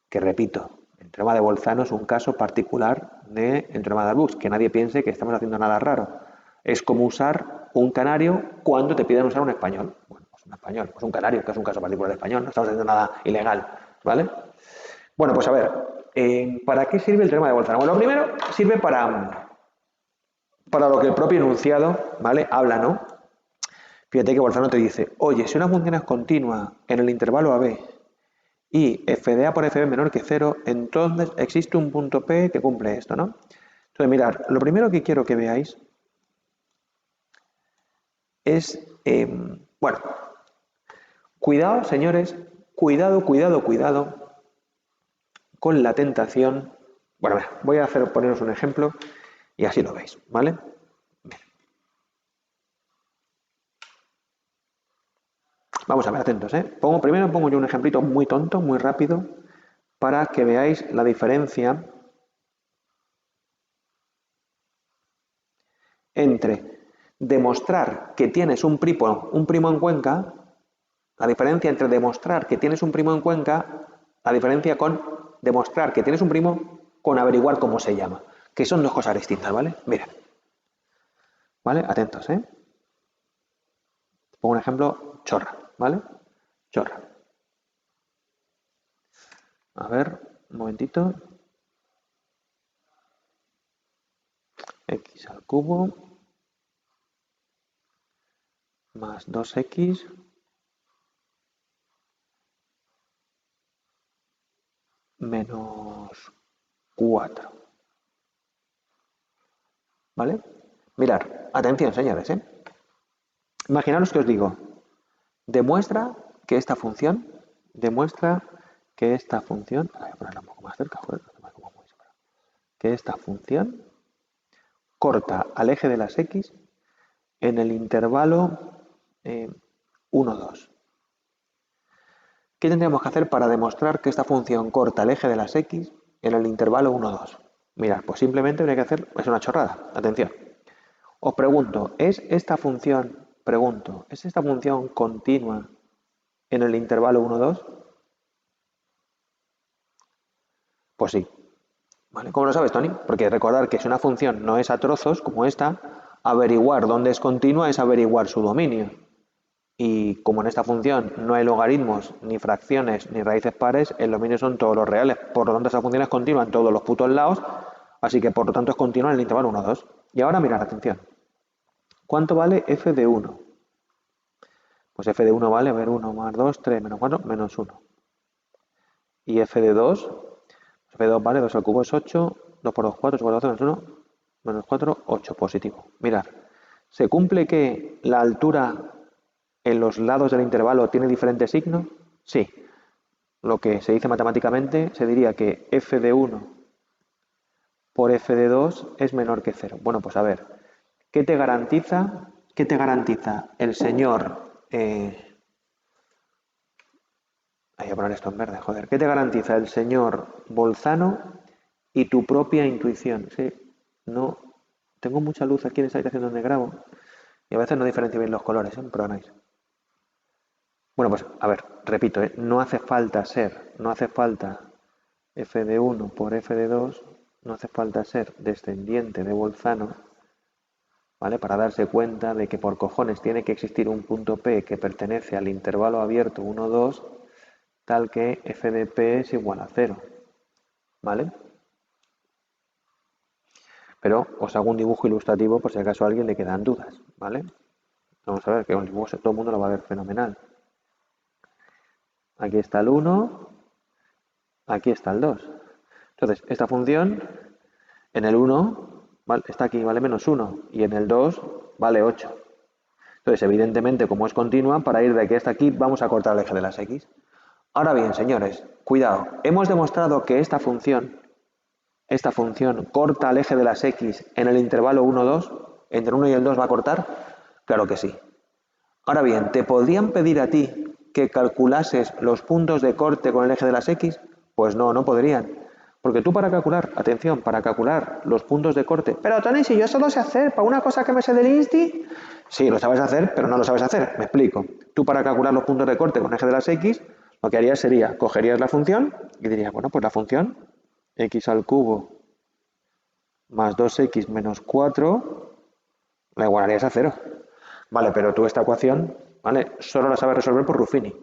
Que repito, el teorema de Bolzano es un caso particular del teorema de Darboux, que nadie piense que estamos haciendo nada raro. Es como usar un canario cuando te piden usar un español. Bueno, pues un español, pues un canario, que es un caso particular de español, no estamos haciendo nada ilegal, ¿vale? Bueno, pues a ver, ¿para qué sirve el teorema de Bolzano? Bueno, lo primero sirve para lo que el propio enunciado, ¿vale? Habla, ¿no? Fíjate que Bolzano te dice, oye, si una función es continua en el intervalo AB y f de a por f b menor que 0, entonces existe un punto P que cumple esto, ¿no? Entonces, mirad, lo primero que quiero que veáis es, bueno, cuidado, señores, cuidado con la tentación. Bueno, voy a poneros un ejemplo y así lo veis, ¿vale? Vamos a ver, atentos, ¿eh? Primero pongo yo un ejemplito muy tonto, muy rápido, para que veáis la diferencia entre demostrar que tienes un primo en Cuenca, la diferencia entre demostrar que tienes un primo en Cuenca, la diferencia con demostrar que tienes un primo con averiguar cómo se llama, que son dos cosas distintas, ¿vale? Mira, ¿vale? Atentos, ¿eh? Pongo un ejemplo chorra, ¿vale? Chorra. A ver, un momentito. X al cubo más 2x menos 4. ¿Vale? Mirad, atención, señores, ¿eh? Imaginaros que os digo, demuestra que esta función, voy a ponerla un poco más cerca, joder, que esta función corta al eje de las x en el intervalo 1, 2. ¿Qué tendríamos que hacer para demostrar que esta función corta el eje de las x en el intervalo 1, 2? Mirad, pues simplemente habría que hacer, es una chorrada, atención. Os pregunto, ¿es esta función continua en el intervalo 1, 2? Pues sí. ¿Vale? ¿Cómo lo sabes, Tony? Porque recordar que si una función no es a trozos, como esta, averiguar dónde es continua es averiguar su dominio. Y como en esta función no hay logaritmos, ni fracciones, ni raíces pares, el dominio son todos los reales. Por lo tanto, esa función es continua en todos los putos lados, así que por lo tanto es continua en el intervalo 1, 2. Y ahora mirad, atención. ¿Cuánto vale f de 1? Pues f de 1 vale, a ver, 1 más 2, 3 menos 4, menos 1. Y f de 2, f de 2 vale, 2 al cubo es 8, 2 por 2, 4, 8 por 12 menos 1, menos 4, 8, positivo. Mirad, ¿se cumple que la altura en los lados del intervalo tiene diferente signo? Sí. Lo que se dice matemáticamente se diría que f de 1 por f de 2 es menor que 0. Bueno, pues a ver, ¿qué te garantiza el señor... voy a poner esto en verde, joder. ¿Qué te garantiza el señor Bolzano y tu propia intuición? Sí, no... Tengo mucha luz aquí en esta habitación donde grabo y a veces no diferencio bien los colores, ¿eh? Perdonáis. Bueno, pues a ver, repito, no hace falta f de 1 por f de 2, no hace falta ser descendiente de Bolzano ¿vale? Para darse cuenta de que por cojones tiene que existir un punto P que pertenece al intervalo abierto 1, 2, tal que f de P es igual a 0, ¿vale? Pero os hago un dibujo ilustrativo por si acaso a alguien le quedan dudas, ¿vale? Vamos a ver que un dibujo todo el mundo lo va a ver fenomenal. Aquí está el 1, aquí está el 2. Entonces, esta función en el 1 está aquí, vale menos 1, y en el 2 vale 8. Entonces, evidentemente, como es continua, para ir de aquí hasta aquí vamos a cortar el eje de las x. Ahora bien, señores, cuidado, hemos demostrado que esta función corta el eje de las x en el intervalo 1, 2, entre el 1 y el 2 va a cortar, claro que sí. Ahora bien, ¿te podrían pedir a ti que calculases los puntos de corte con el eje de las x? Pues no, no podrían. Porque tú para calcular, atención, para calcular los puntos de corte... Pero Tony, si yo solo sé hacer para una cosa que me sé del Insti, Sí, lo sabes hacer, pero no lo sabes hacer. Me explico. Tú para calcular los puntos de corte con el eje de las x, lo que harías sería, cogerías la función y dirías, bueno, pues la función x al cubo más 2x menos 4 la igualarías a 0. Vale, pero tú esta ecuación, ¿vale? Solo la sabes resolver por Ruffini.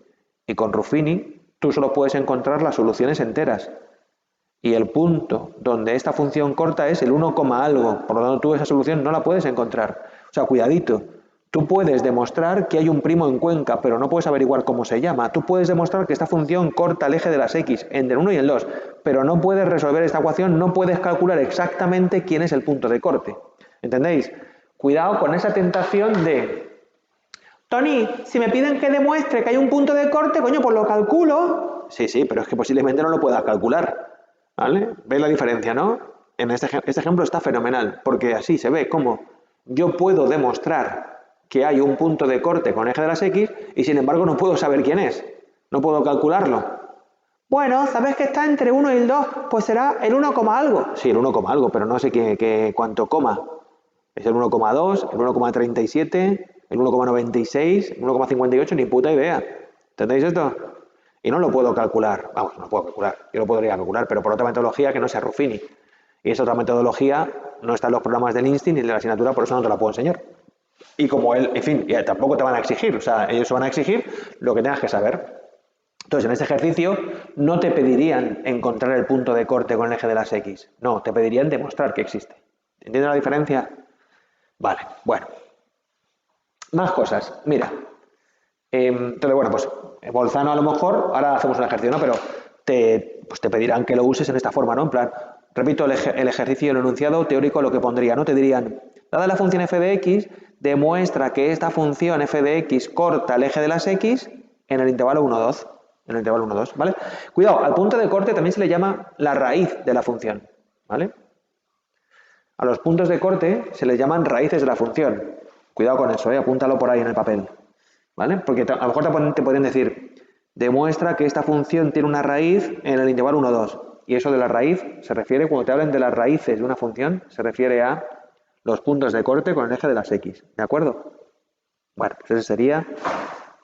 Y con Ruffini tú solo puedes encontrar las soluciones enteras. Y el punto donde esta función corta es el 1, algo. Por lo tanto, tú esa solución no la puedes encontrar. O sea, cuidadito. Tú puedes demostrar que hay un primo en Cuenca, pero no puedes averiguar cómo se llama. Tú puedes demostrar que esta función corta el eje de las x entre el 1 y el 2, pero no puedes resolver esta ecuación, no puedes calcular exactamente quién es el punto de corte. ¿Entendéis? Cuidado con esa tentación de... Tony, si me piden que demuestre que hay un punto de corte, coño, pues lo calculo. Sí, sí, pero es que posiblemente no lo puedas calcular. ¿Vale? ¿Veis la diferencia, no? En este ejemplo está fenomenal, porque así se ve cómo yo puedo demostrar que hay un punto de corte con eje de las x y sin embargo no puedo saber quién es. No puedo calcularlo. Bueno, sabes que está entre 1 y el 2, pues será el 1, algo. Sí, el 1, algo, pero no sé cuánto coma. Es el 1,2, el 1,37, el 1,96, el 1,58, ni puta idea. ¿Entendéis esto? Y no lo puedo calcular. Vamos, no lo puedo calcular. Yo lo podría calcular, pero por otra metodología que no sea Ruffini. Y esa otra metodología no está en los programas del INSTI ni de la asignatura, por eso no te la puedo enseñar. Y como él, en fin, tampoco te van a exigir. O sea, ellos van a exigir lo que tengas que saber. Entonces, en este ejercicio no te pedirían encontrar el punto de corte con el eje de las X. No, te pedirían demostrar que existe. ¿Entiendes la diferencia? Vale, bueno. Más cosas. Mira. Entonces, bueno, pues Bolzano a lo mejor, ahora hacemos un ejercicio, ¿no? Pero te pedirán que lo uses en esta forma, ¿no? En plan, repito el ejercicio y el enunciado teórico, lo que pondría, ¿no? Te dirían, dada la función f de x, demuestra que esta función f de x corta el eje de las x en el intervalo 1, 2. En el intervalo 1, 2, ¿vale? Cuidado, al punto de corte también se le llama la raíz de la función, ¿vale? A los puntos de corte se les llaman raíces de la función. Cuidado con eso, apúntalo por ahí en el papel. ¿Vale? Porque a lo mejor te podrían decir, demuestra que esta función tiene una raíz en el intervalo 1, 2. Y eso de la raíz se refiere, cuando te hablan de las raíces de una función, se refiere a los puntos de corte con el eje de las x. ¿De acuerdo? Bueno, pues ese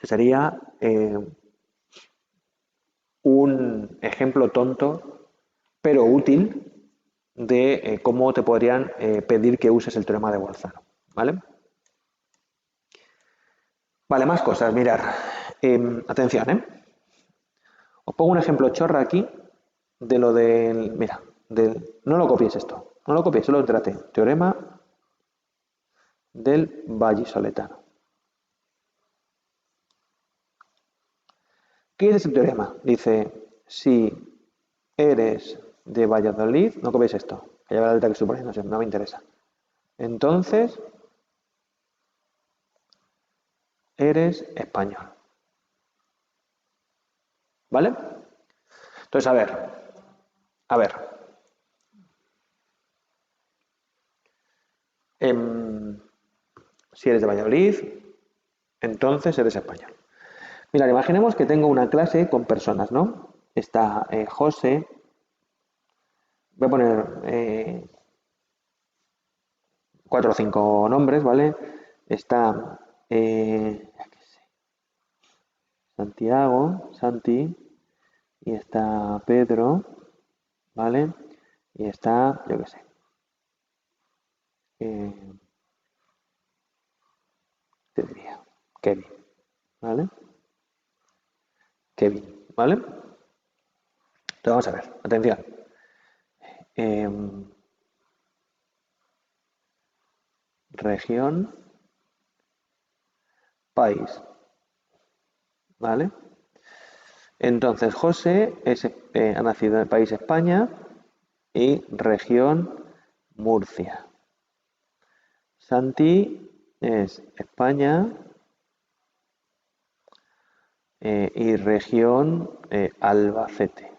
sería un ejemplo tonto, pero útil, de cómo te podrían pedir que uses el teorema de Bolzano. ¿Vale? Vale, más cosas, mirar. Atención, ¿eh? Os pongo un ejemplo chorra aquí de lo del... Mira, no lo copies esto. No lo copies, solo trate. Teorema del vallisoletano. ¿Qué es ese teorema? Dice, si eres de Valladolid... No copies esto. Que lleva la letra que estoy poniendo, no me interesa. Entonces, eres español. ¿Vale? Entonces, a ver. Si eres de Valladolid, entonces eres español. Mira, imaginemos que tengo una clase con personas, ¿no? Está José, voy a poner 4 o 5 nombres, ¿vale? Está Santiago, Santi, y está Pedro, ¿vale? Y está, yo qué sé, Kevin, ¿vale? Kevin, ¿vale? Entonces vamos a ver, atención. Región, país, ¿vale? Entonces José ha nacido en el país España y región Murcia. Santi es España y región Albacete.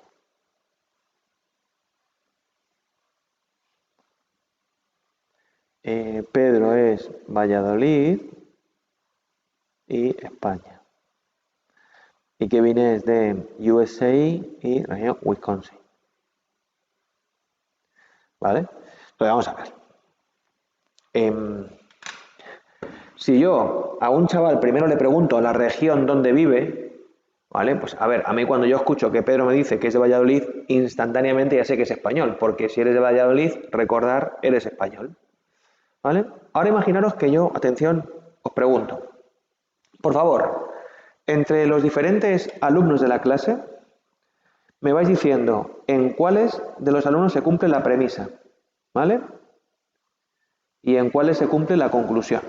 Pedro es Valladolid y España. Y Kevin es de USA y región Wisconsin. ¿Vale? Entonces vamos a ver. Si yo a un chaval primero le pregunto la región donde vive, ¿vale? Pues a ver, a mí cuando yo escucho que Pedro me dice que es de Valladolid, instantáneamente ya sé que es español, porque si eres de Valladolid, recordar, eres español. ¿Vale? Ahora imaginaros que yo, atención, os pregunto, por favor, entre los diferentes alumnos de la clase, me vais diciendo en cuáles de los alumnos se cumple la premisa, ¿vale? Y en cuáles se cumple la conclusión.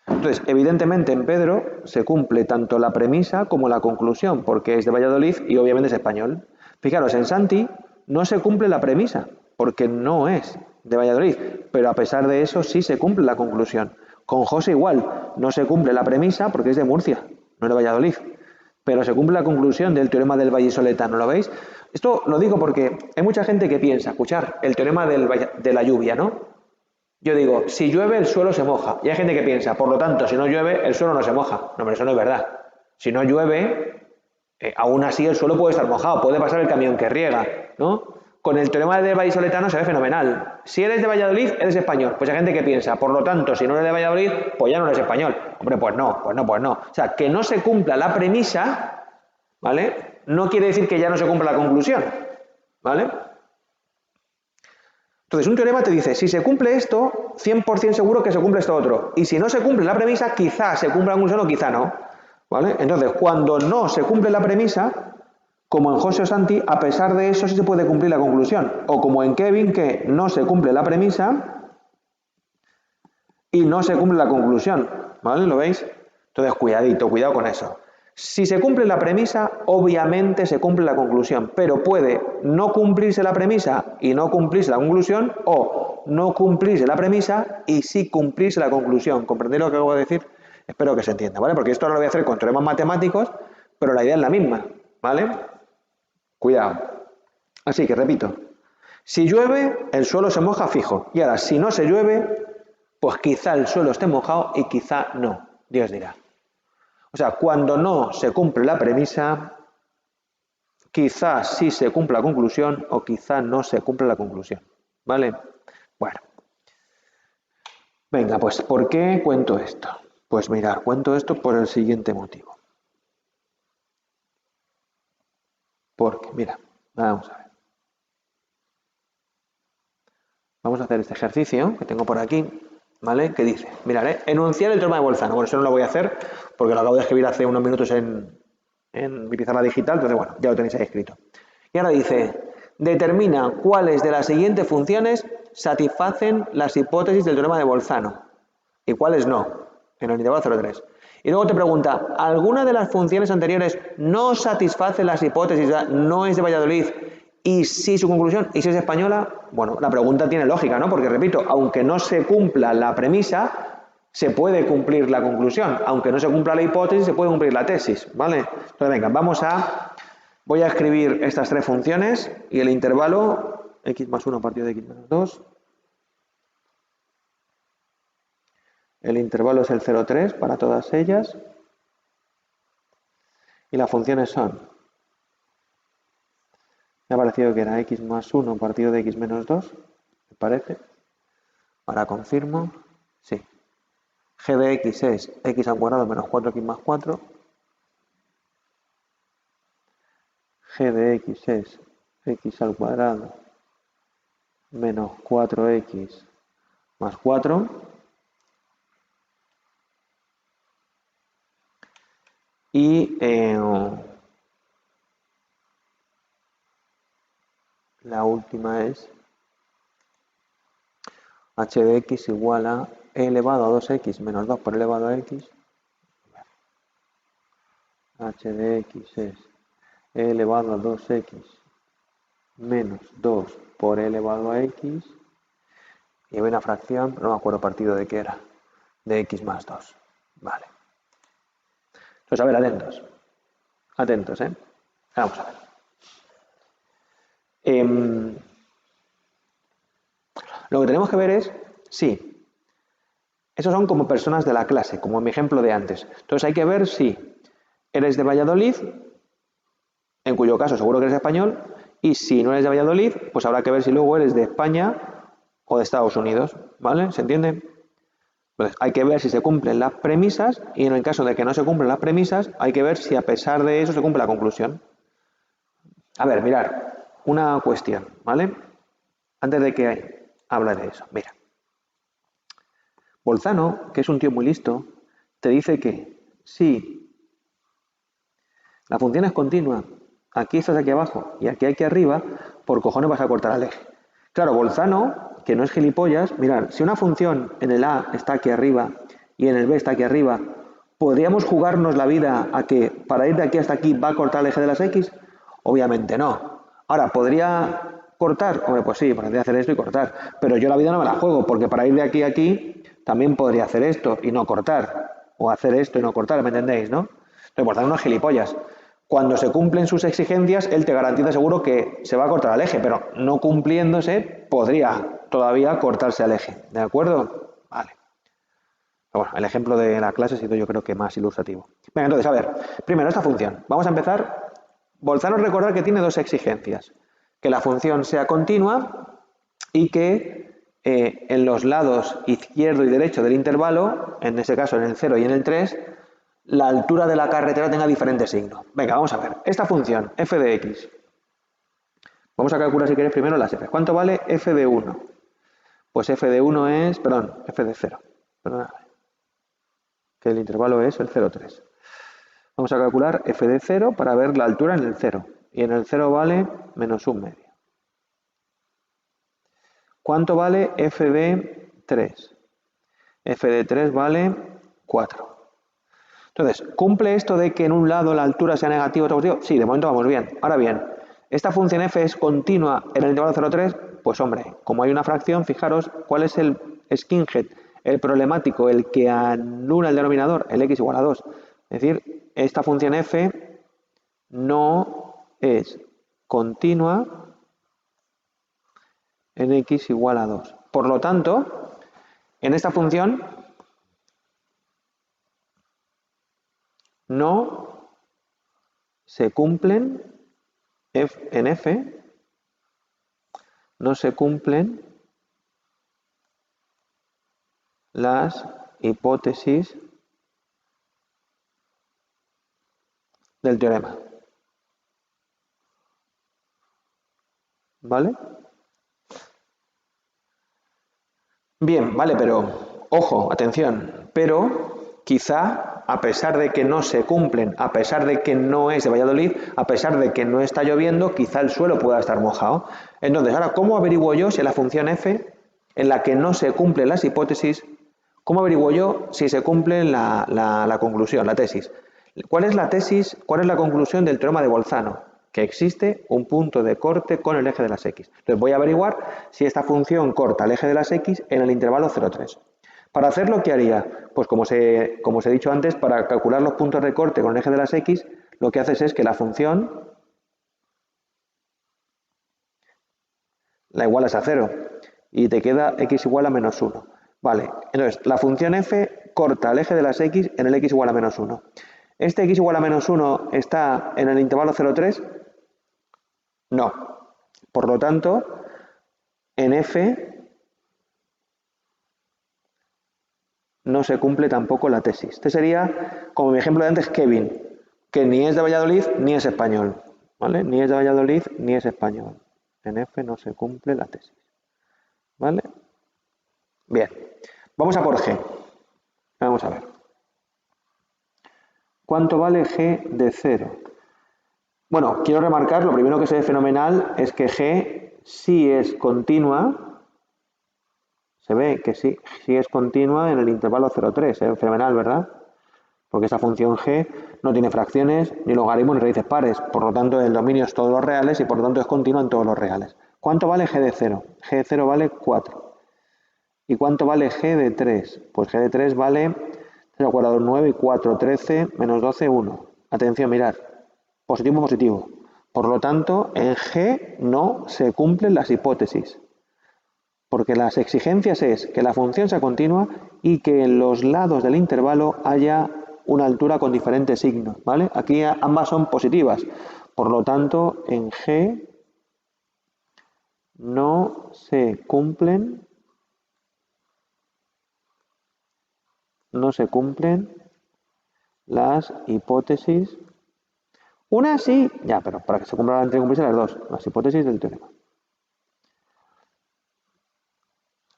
Entonces, evidentemente en Pedro se cumple tanto la premisa como la conclusión, porque es de Valladolid y obviamente es español. Fijaros, en Santi no se cumple la premisa, porque no es de Valladolid, pero a pesar de eso sí se cumple la conclusión. Con José igual, no se cumple la premisa porque es de Murcia, no es de Valladolid, pero se cumple la conclusión del teorema del vallisoletano, ¿lo veis? Esto lo digo porque hay mucha gente que piensa, escuchar, el teorema de la lluvia, ¿no? Yo digo, si llueve el suelo se moja. Y hay gente que piensa, por lo tanto, si no llueve el suelo no se moja. No, pero eso no es verdad. Si no llueve, aún así el suelo puede estar mojado, puede pasar el camión que riega, ¿no? Con el teorema del vallisoletano se ve fenomenal. Si eres de Valladolid, eres español. Pues hay gente que piensa, por lo tanto, si no eres de Valladolid, pues ya no eres español. Hombre, pues no, pues no, pues no. O sea, que no se cumpla la premisa, ¿vale? No quiere decir que ya no se cumpla la conclusión, ¿vale? Entonces, un teorema te dice, si se cumple esto, 100% seguro que se cumple esto otro. Y si no se cumple la premisa, quizá se cumpla la conclusión o quizá no. ¿Vale? Entonces, cuando no se cumple la premisa, como en José o Santi, a pesar de eso sí se puede cumplir la conclusión. O como en Kevin, que no se cumple la premisa y no se cumple la conclusión. ¿Vale? ¿Lo veis? Entonces, cuidadito, cuidado con eso. Si se cumple la premisa, obviamente se cumple la conclusión, pero puede no cumplirse la premisa y no cumplirse la conclusión, o no cumplirse la premisa y sí cumplirse la conclusión. ¿Comprendéis lo que acabo de decir? Espero que se entienda, ¿vale? Porque esto ahora lo voy a hacer con teoremas matemáticos, pero la idea es la misma, ¿vale? Cuidado. Así que repito, si llueve, el suelo se moja fijo. Y ahora, si no se llueve, pues quizá el suelo esté mojado y quizá no. Dios dirá. O sea, cuando no se cumple la premisa, quizás sí se cumpla la conclusión o quizá no se cumple la conclusión. ¿Vale? Bueno. Venga, pues, ¿por qué cuento esto? Pues mirad, cuento esto por el siguiente motivo. Porque, mira, vamos a ver. Vamos a hacer este ejercicio que tengo por aquí, ¿vale? Que dice, mirad, enunciar el teorema de Bolzano. Bueno, eso no lo voy a hacer porque lo acabo de escribir hace unos minutos en mi pizarra digital, entonces bueno, ya lo tenéis ahí escrito. Y ahora dice, determina cuáles de las siguientes funciones satisfacen las hipótesis del teorema de Bolzano y cuáles no, en el intervalo 0,3. Y luego te pregunta, ¿alguna de las funciones anteriores no satisface las hipótesis, no es de Valladolid, y si su conclusión, y si es española? Bueno, la pregunta tiene lógica, ¿no? Porque repito, aunque no se cumpla la premisa, se puede cumplir la conclusión. Aunque no se cumpla la hipótesis, se puede cumplir la tesis, ¿vale? Entonces, venga, voy a escribir estas tres funciones y el intervalo x más 1 partido de x menos 2. El intervalo es el 0,3 para todas ellas. Y las funciones son, me ha parecido que era x más 1 partido de x menos 2, me parece. Ahora confirmo, sí. G de x es x al cuadrado menos 4x más 4. G de x es x al cuadrado menos 4x más 4. Y la última es h de x igual a e elevado a 2x menos 2 por e elevado a x. H de x es e elevado a 2x menos 2 por e elevado a x. Y hay una fracción, no me acuerdo partido de qué era, de x más 2. Vale. Entonces, a ver, atentos. Atentos, ¿eh? Vamos a ver. Lo que tenemos que ver es, sí, esos son como personas de la clase, como en mi ejemplo de antes. Entonces hay que ver si eres de Valladolid, en cuyo caso seguro que eres español, y si no eres de Valladolid, pues habrá que ver si luego eres de España o de Estados Unidos, ¿vale? ¿Se entiende? Entonces hay que ver si se cumplen las premisas y en el caso de que no se cumplan las premisas, hay que ver si a pesar de eso se cumple la conclusión. A ver, mirar, una cuestión, ¿vale? Antes de que hable de eso, mira. Bolzano, que es un tío muy listo, te dice que si la función es continua, aquí estás aquí abajo y aquí arriba, por cojones vas a cortar al eje. Claro, Bolzano, que no es gilipollas, mirad, si una función en el A está aquí arriba y en el B está aquí arriba, ¿podríamos jugarnos la vida a que para ir de aquí hasta aquí va a cortar el eje de las X? Obviamente no. Ahora, ¿podría cortar? Hombre, pues sí, podría hacer esto y cortar. Pero yo la vida no me la juego, porque para ir de aquí a aquí también podría hacer esto y no cortar. O hacer esto y no cortar, ¿me entendéis, no? Entonces, por tanto, unos gilipollas. Cuando se cumplen sus exigencias, él te garantiza seguro que se va a cortar al eje, pero no cumpliéndose, podría todavía cortarse al eje. ¿De acuerdo? Vale. Bueno, el ejemplo de la clase ha sido yo creo que más ilustrativo. Venga, entonces, a ver, primero esta función. Vamos a empezar. Bolzano recordar que tiene dos exigencias. Que la función sea continua y que en los lados izquierdo y derecho del intervalo, en ese caso en el 0 y en el 3, la altura de la carretera tenga diferente signo. Venga, vamos a ver. Esta función, f de x. Vamos a calcular si queréis primero las f. ¿Cuánto vale f de 1? Pues f de 1 es, perdón, f de 0. Perdóname. Que el intervalo es el 0,3. Vamos a calcular f de 0 para ver la altura en el 0. Y en el 0 vale menos 1/2. ¿Cuánto vale f de 3? F de 3 vale 4. Entonces, ¿cumple esto de que en un lado la altura sea negativa o otro positivo? Sí, de momento vamos bien. Ahora bien, ¿esta función f es continua en el intervalo 0,3? Pues hombre, como hay una fracción, fijaros, ¿cuál es el skinhead, el problemático, el que anula el denominador? El x igual a 2. Es decir, esta función f no es continua en x igual a 2. Por lo tanto, en esta función no se cumplen en f, no se cumplen las hipótesis del teorema. ¿Vale? Bien, vale, pero, ojo, atención, pero quizá, a pesar de que no se cumplen, a pesar de que no es de Valladolid, a pesar de que no está lloviendo, quizá el suelo pueda estar mojado. Entonces, ahora, ¿cómo averiguo yo si la función f, en la que no se cumplen las hipótesis, cómo averiguo yo si se cumple la conclusión, la tesis? ¿Cuál es la tesis, cuál es la conclusión del teorema de Bolzano? Que existe un punto de corte con el eje de las x. Entonces voy a averiguar si esta función corta el eje de las x en el intervalo 0,3. Para hacerlo, ¿qué haría? Pues como os he dicho antes, para calcular los puntos de corte con el eje de las x, lo que haces es que la función la igualas a 0 y te queda x igual a menos 1. Vale, entonces la función f corta el eje de las x en el x igual a menos 1. ¿Este x igual a menos 1 está en el intervalo 0,3? No. Por lo tanto, en f no se cumple tampoco la tesis. Este sería, como mi ejemplo de antes, Kevin, que ni es de Valladolid ni es español. ¿Vale? Ni es de Valladolid ni es español. En f no se cumple la tesis. ¿Vale? Bien. Vamos a por G. Vamos a ver. ¿Cuánto vale G de 0? Bueno, quiero remarcar, lo primero que se ve fenomenal es que G sí es continua. Se ve que sí es continua en el intervalo 0,3. Se ve fenomenal, ¿verdad? Porque esa función G no tiene fracciones, ni logaritmos, ni raíces pares. Por lo tanto, el dominio es todos los reales y por lo tanto es continua en todos los reales. ¿Cuánto vale G de 0? G de 0 vale 4. ¿Y cuánto vale G de 3? Pues G de 3 vale 3 al cuadrado 9 y 4, 13, menos 12, 1. Atención, mirad. Positivo, positivo. Por lo tanto, en G no se cumplen las hipótesis. Porque las exigencias es que la función sea continua y que en los lados del intervalo haya una altura con diferentes signos, ¿vale? Aquí ambas son positivas. Por lo tanto, en G no se cumplen las hipótesis. Una sí, ya, pero para que se cumplan entre cumplirse las dos, las hipótesis del teorema.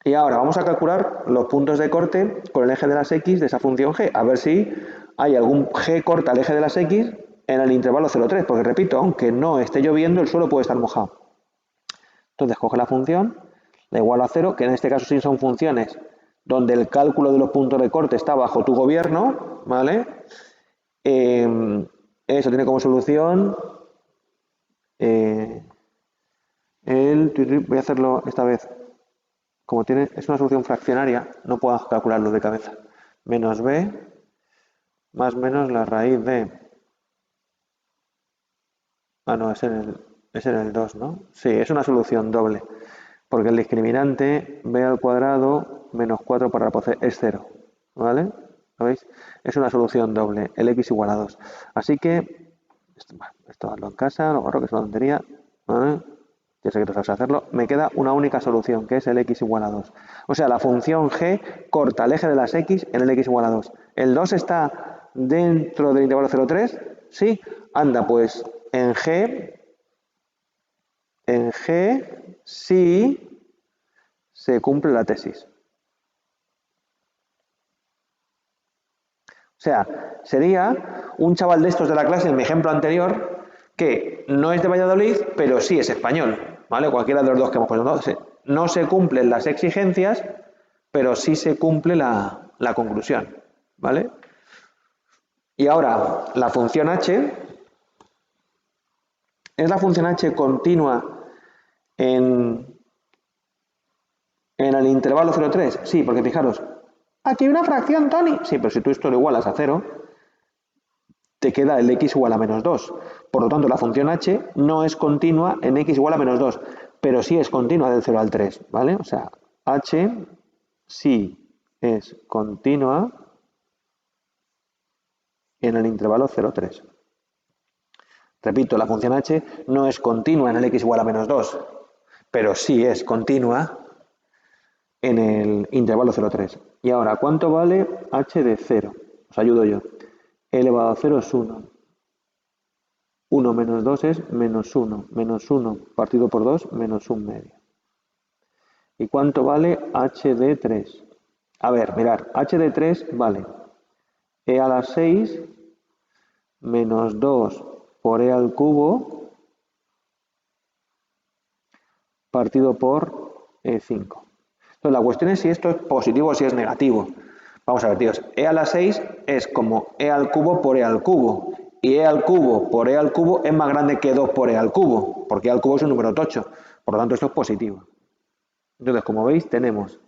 Y ahora vamos a calcular los puntos de corte con el eje de las x de esa función g, a ver si hay algún g corta al eje de las x en el intervalo 0,3, porque repito, aunque no esté lloviendo, el suelo puede estar mojado. Entonces coge la función, la igual a 0, que en este caso sí son funciones donde el cálculo de los puntos de corte está bajo tu gobierno, ¿vale? Eso tiene como solución voy a hacerlo esta vez. Como es una solución fraccionaria, no puedo calcularlo de cabeza. Menos b más menos la raíz de... Ah, no, es en el 2, ¿no? Sí, es una solución doble. Porque el discriminante b al cuadrado menos 4 para la raíz es 0. ¿Vale? ¿Lo veis? Es una solución doble. El x igual a 2. Así que... Esto hazlo en casa, lo borro, que es una tontería. ¿Vale? Ya sé que tú sabes hacerlo. Me queda una única solución, que es el x igual a 2. O sea, la función g corta el eje de las x en el x igual a 2. ¿El 2 está dentro del intervalo 0,3? Sí. Anda, pues en g sí se cumple la tesis. O sea, sería un chaval de estos de la clase, en mi ejemplo anterior, que no es de Valladolid, pero sí es español, ¿vale? Cualquiera de los dos que hemos puesto. No se cumplen las exigencias, pero sí se cumple la conclusión, ¿vale? Y ahora, la función h, ¿es la función h continua en el intervalo 0,3? Sí, porque fijaros, aquí hay una fracción, Tony. Sí, pero si tú esto lo igualas a 0, te queda el x igual a menos 2. Por lo tanto, la función h no es continua en x igual a menos 2, pero sí es continua del 0 al 3, ¿vale? O sea, h sí es continua en el intervalo 0,3. Repito, la función h no es continua en el x igual a menos 2, pero sí es continua en el intervalo 0,3. Y ahora, ¿cuánto vale h de 0? Os ayudo yo. E elevado a 0 es 1. 1 menos 2 es menos 1. Menos 1 partido por 2, menos 1 medio. ¿Y cuánto vale h de 3? A ver, mirad, h de 3 vale e a la 6 menos 2 por e al cubo partido por e5. Entonces, la cuestión es si esto es positivo o si es negativo. Vamos a ver, tíos. E a la 6 es como e al cubo por e al cubo. Y e al cubo por e al cubo es más grande que 2 por e al cubo, porque e al cubo es un número tocho. Por lo tanto, esto es positivo. Entonces, como veis, tenemos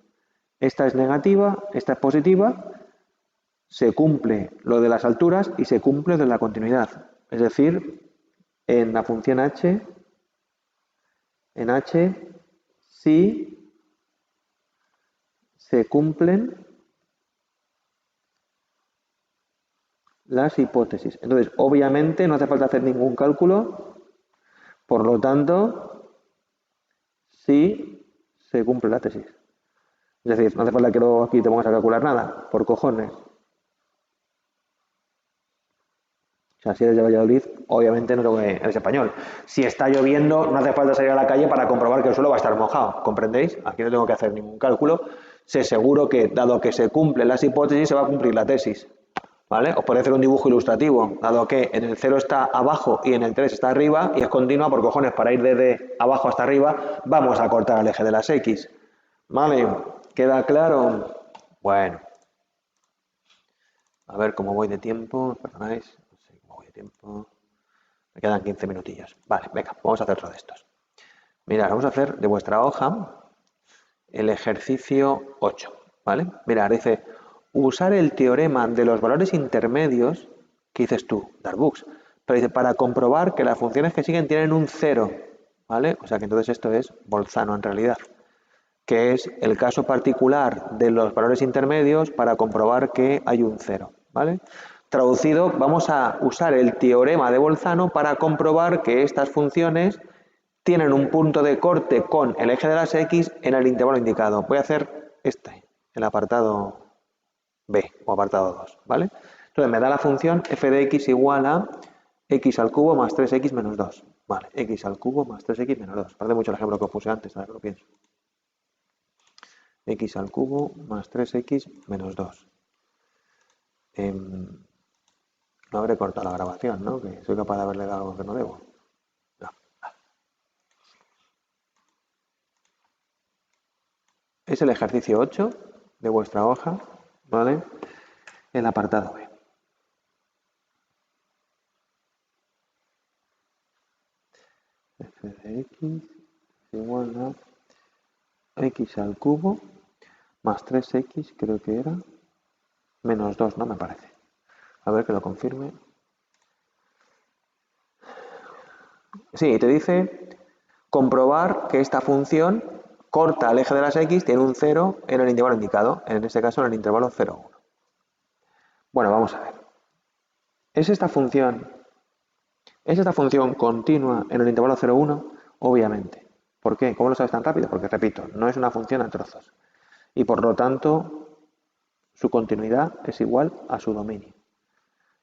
esta es negativa, esta es positiva, se cumple lo de las alturas y se cumple lo de la continuidad. Es decir, en la función h, en h sí se cumplen las hipótesis. Entonces, obviamente no hace falta hacer ningún cálculo, por lo tanto, sí se cumple la tesis. Es decir, no hace falta que aquí te pongas a calcular nada, por cojones. O sea, si eres de Valladolid, obviamente no eres español. Si está lloviendo, no hace falta salir a la calle para comprobar que el suelo va a estar mojado. ¿Comprendéis? Aquí no tengo que hacer ningún cálculo. Sé seguro que, dado que se cumplen las hipótesis, se va a cumplir la tesis. ¿vale? Os puede hacer un dibujo ilustrativo, dado que en el 0 está abajo y en el 3 está arriba, y es continua, por cojones, para ir desde abajo hasta arriba, vamos a cortar el eje de las X. ¿Vale? ¿Queda claro? Bueno. A ver cómo voy de tiempo, perdonáis, no sé cómo voy de tiempo. Me quedan 15 minutillos. Vale, venga, vamos a hacer otro de estos. Mirad, vamos a hacer de vuestra hoja el ejercicio 8, ¿vale? Mirad, dice, usar el teorema de los valores intermedios, ¿qué dices tú? Darboux. Pero dice, para comprobar que las funciones que siguen tienen un 0, ¿vale? O sea que entonces esto es Bolzano en realidad, que es el caso particular de los valores intermedios para comprobar que hay un 0, ¿vale? Traducido, vamos a usar el teorema de Bolzano para comprobar que estas funciones tienen un punto de corte con el eje de las X en el intervalo indicado. Voy a hacer el apartado B o apartado 2, ¿vale? Entonces me da la función f de x igual a x al cubo más 3x menos 2. Vale, x al cubo más 3x menos 2. Parece mucho el ejemplo que os puse antes, ahora que lo pienso. X al cubo más 3x menos 2. No habré cortado la grabación, ¿no? Que soy capaz de haberle dado algo que no debo. No. Es el ejercicio 8 de vuestra hoja, ¿vale? El apartado B. F de x igual a x al cubo más 3x, creo que era, menos 2, no me parece. A ver que lo confirme. Sí, te dice comprobar que esta función corta el eje de las x, tiene un 0 en el intervalo indicado, en este caso en el intervalo 0, 1. Bueno, vamos a ver. ¿Es esta función continua en el intervalo 0, 1? Obviamente. ¿Por qué? ¿Cómo lo sabes tan rápido? Porque, repito, no es una función a trozos. Y por lo tanto, su continuidad es igual a su dominio.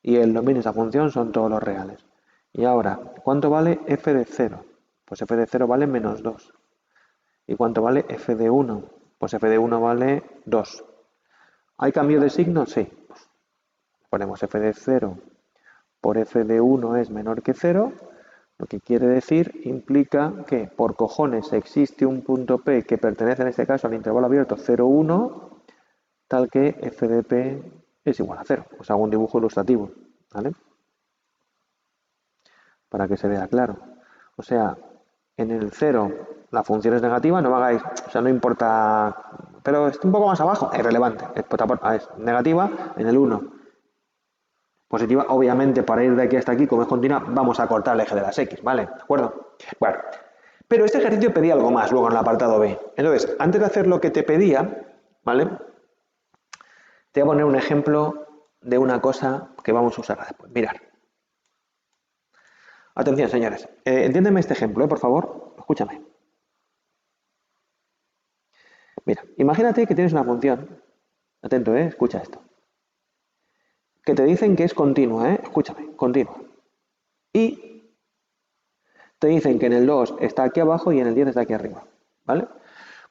Y el dominio de esa función son todos los reales. Y ahora, ¿cuánto vale f de 0? Pues f de 0 vale menos 2. ¿Y cuánto vale f de 1? Pues f de 1 vale 2. ¿Hay cambio de signo? Sí. Ponemos f de 0 por f de 1 es menor que 0, lo que quiere decir, implica que por cojones existe un punto P que pertenece en este caso al intervalo abierto 0, 1, tal que f de P es igual a 0. Os hago un dibujo ilustrativo, ¿vale? Para que se vea claro. O sea, en el 0 la función es negativa, no me hagáis, o sea, no importa, pero está un poco más abajo, es relevante, es negativa, en el 1 positiva, obviamente para ir de aquí hasta aquí, como es continua, vamos a cortar el eje de las X, ¿vale? ¿De acuerdo? Bueno, pero este ejercicio pedía algo más luego en el apartado B. Entonces, antes de hacer lo que te pedía, ¿vale? Te voy a poner un ejemplo de una cosa que vamos a usar después. Mirad. Atención, señores. Entiéndeme este ejemplo, por favor. Escúchame. Mira, imagínate que tienes una función. Atento, escucha esto. Que te dicen que es continua, escúchame, continua. Y te dicen que en el 2 está aquí abajo y en el 10 está aquí arriba, ¿vale?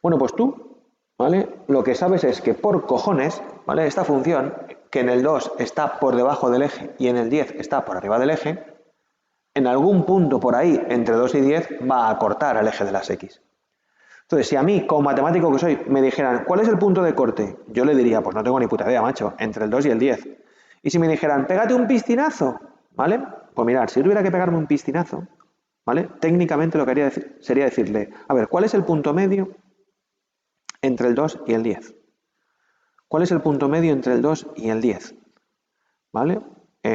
Bueno, pues tú, ¿vale? Lo que sabes es que por cojones, ¿vale? Esta función, que en el 2 está por debajo del eje y en el 10 está por arriba del eje, en algún punto por ahí, entre 2 y 10, va a cortar el eje de las X. Entonces, si a mí, como matemático que soy, me dijeran, ¿cuál es el punto de corte? Yo le diría, pues no tengo ni puta idea, macho, entre el 2 y el 10. Y si me dijeran, pégate un piscinazo, ¿vale? Pues mirad, si yo tuviera que pegarme un piscinazo, ¿vale? Técnicamente lo que haría sería decirle, a ver, ¿cuál es el punto medio entre el 2 y el 10? ¿Cuál es el punto medio entre el 2 y el 10? ¿Vale?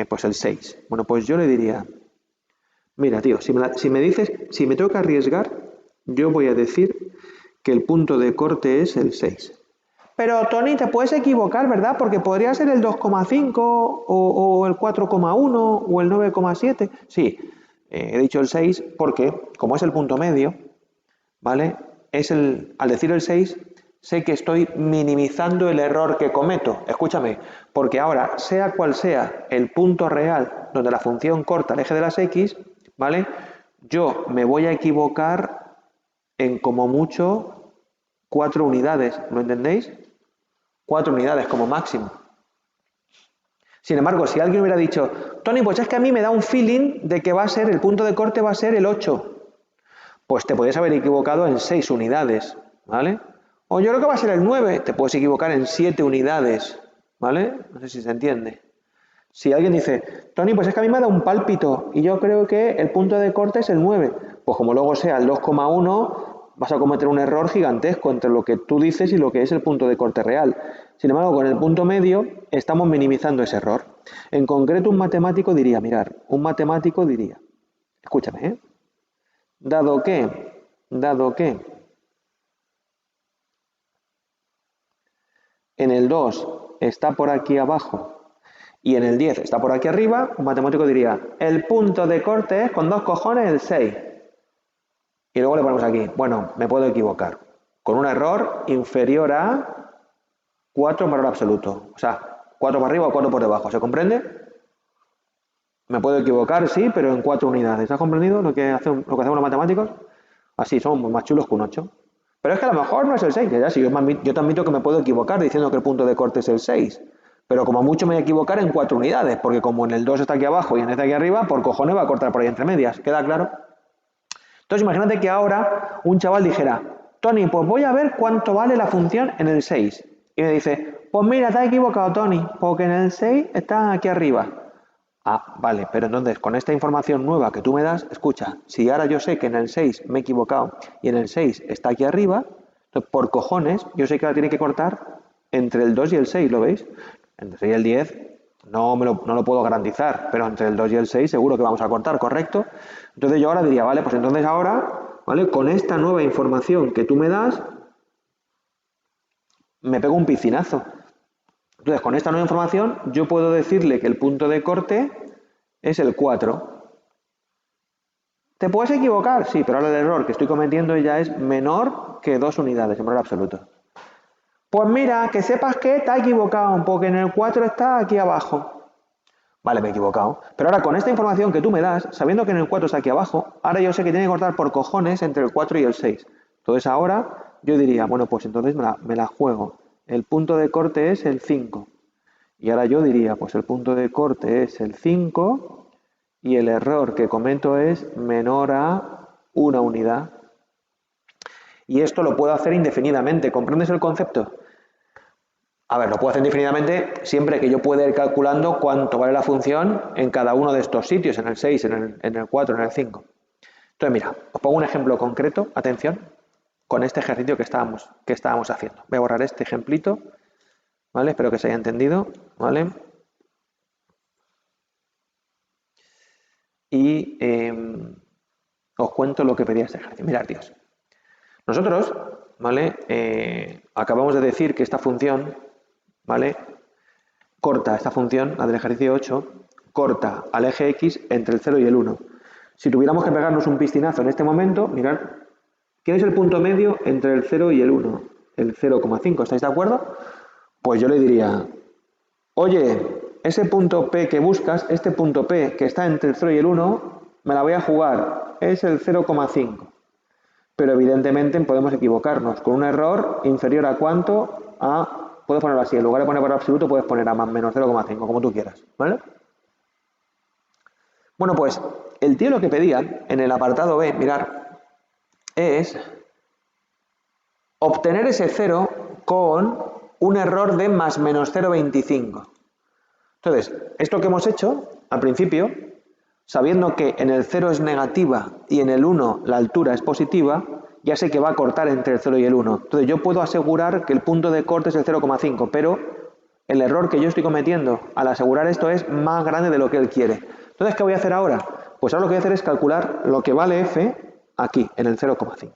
Pues el 6. Bueno, pues yo le diría, mira, tío, si me dices, si me tengo que arriesgar, yo voy a decir que el punto de corte es el 6. Pero Tony, te puedes equivocar, ¿verdad? Porque podría ser el 2,5 o el 4,1 o el 9,7. Sí, he dicho el 6 porque, como es el punto medio, ¿vale? Al decir el 6, sé que estoy minimizando el error que cometo. Escúchame, porque ahora, sea cual sea el punto real donde la función corta el eje de las X, ¿vale? Yo me voy a equivocar en como mucho 4 unidades, ¿lo entendéis? 4 unidades como máximo. Sin embargo, si alguien hubiera dicho, Tony, pues es que a mí me da un feeling de que va a ser, el punto de corte va a ser el 8, pues te podrías haber equivocado en 6 unidades, ¿vale? O yo creo que va a ser el 9, te puedes equivocar en 7 unidades, ¿vale? No sé si se entiende. Si alguien dice, Tony, pues es que a mí me da un pálpito y yo creo que el punto de corte es el 9, pues como luego sea el 2,1, vas a cometer un error gigantesco entre lo que tú dices y lo que es el punto de corte real. Sin embargo, con el punto medio estamos minimizando ese error. En concreto, un matemático diría, mirar, un matemático diría, escúchame, dado que en el 2 está por aquí abajo y en el 10 está por aquí arriba, un matemático diría, el punto de corte es con 2 cojones el 6. Y luego le ponemos aquí, bueno, me puedo equivocar, con un error inferior a 4 en valor absoluto. O sea, 4 para arriba o 4 por debajo, ¿se comprende? Me puedo equivocar, sí, pero en 4 unidades. ¿Has comprendido lo que hacemos los matemáticos? Así, somos más chulos que un 8. Pero es que a lo mejor no es el 6, ya, sí, yo te admito que me puedo equivocar diciendo que el punto de corte es el 6. Pero como mucho me voy a equivocar en 4 unidades, porque como en el 2 está aquí abajo y en este aquí arriba, por cojones va a cortar por ahí entre medias. ¿Queda claro? Entonces imagínate que ahora un chaval dijera, Tony, pues voy a ver cuánto vale la función en el 6. Y me dice, pues mira, te has equivocado, Tony, porque en el 6 está aquí arriba. Ah, vale, pero entonces con esta información nueva que tú me das, escucha, si ahora yo sé que en el 6 me he equivocado y en el 6 está aquí arriba, entonces por cojones yo sé que ahora tiene que cortar entre el 2 y el 6, ¿lo veis? Entre el 6 y el 10 no lo puedo garantizar, pero entre el 2 y el 6 seguro que vamos a cortar, ¿correcto? Entonces yo ahora diría, vale, pues entonces ahora, ¿vale? Con esta nueva información que tú me das, me pego un piscinazo. Entonces, con esta nueva información, yo puedo decirle que el punto de corte es el 4. ¿Te puedes equivocar? Sí, pero ahora el error que estoy cometiendo ya es menor que 2 unidades en valor absoluto. Pues mira, que sepas que te has equivocado, porque en el 4 está aquí abajo. Vale, me he equivocado. Pero ahora con esta información que tú me das, sabiendo que en el 4 está aquí abajo, ahora yo sé que tiene que cortar por cojones entre el 4 y el 6. Entonces ahora yo diría, bueno, pues entonces me la juego. El punto de corte es el 5. Y ahora yo diría, pues el punto de corte es el 5 y el error que cometo es menor a 1 unidad. Y esto lo puedo hacer indefinidamente. ¿Comprendes el concepto? A ver, lo puedo hacer indefinidamente siempre que yo pueda ir calculando cuánto vale la función en cada uno de estos sitios, en el 6, en el 4, en el 5. Entonces, mira, os pongo un ejemplo concreto, atención, con este ejercicio que estábamos haciendo. Voy a borrar este ejemplito, ¿vale? Espero que se haya entendido, ¿vale? Y os cuento lo que pedía este ejercicio. Mirad, tíos. Nosotros, ¿vale? Acabamos de decir que esta función, ¿vale? Corta esta función, la del ejercicio 8, corta al eje X entre el 0 y el 1. Si tuviéramos que pegarnos un piscinazo en este momento, mirad, ¿quién es el punto medio entre el 0 y el 1? El 0,5, ¿estáis de acuerdo? Pues yo le diría, oye, ese punto P que buscas, este punto P que está entre el 0 y el 1, me la voy a jugar, es el 0,5. Pero evidentemente podemos equivocarnos con un error inferior a cuánto, puedes ponerlo así, en lugar de poner valor absoluto puedes poner a más menos 0,5, como tú quieras, ¿vale? Bueno, pues el tío lo que pedía en el apartado B, mirar, es obtener ese 0 con un error de más menos 0,25. Entonces, esto que hemos hecho al principio, sabiendo que en el 0 es negativa y en el 1 la altura es positiva, ya sé que va a cortar entre el 0 y el 1. Entonces yo puedo asegurar que el punto de corte es el 0,5, pero el error que yo estoy cometiendo al asegurar esto es más grande de lo que él quiere. Entonces, ¿qué voy a hacer ahora? Pues ahora lo que voy a hacer es calcular lo que vale f aquí, en el 0,5.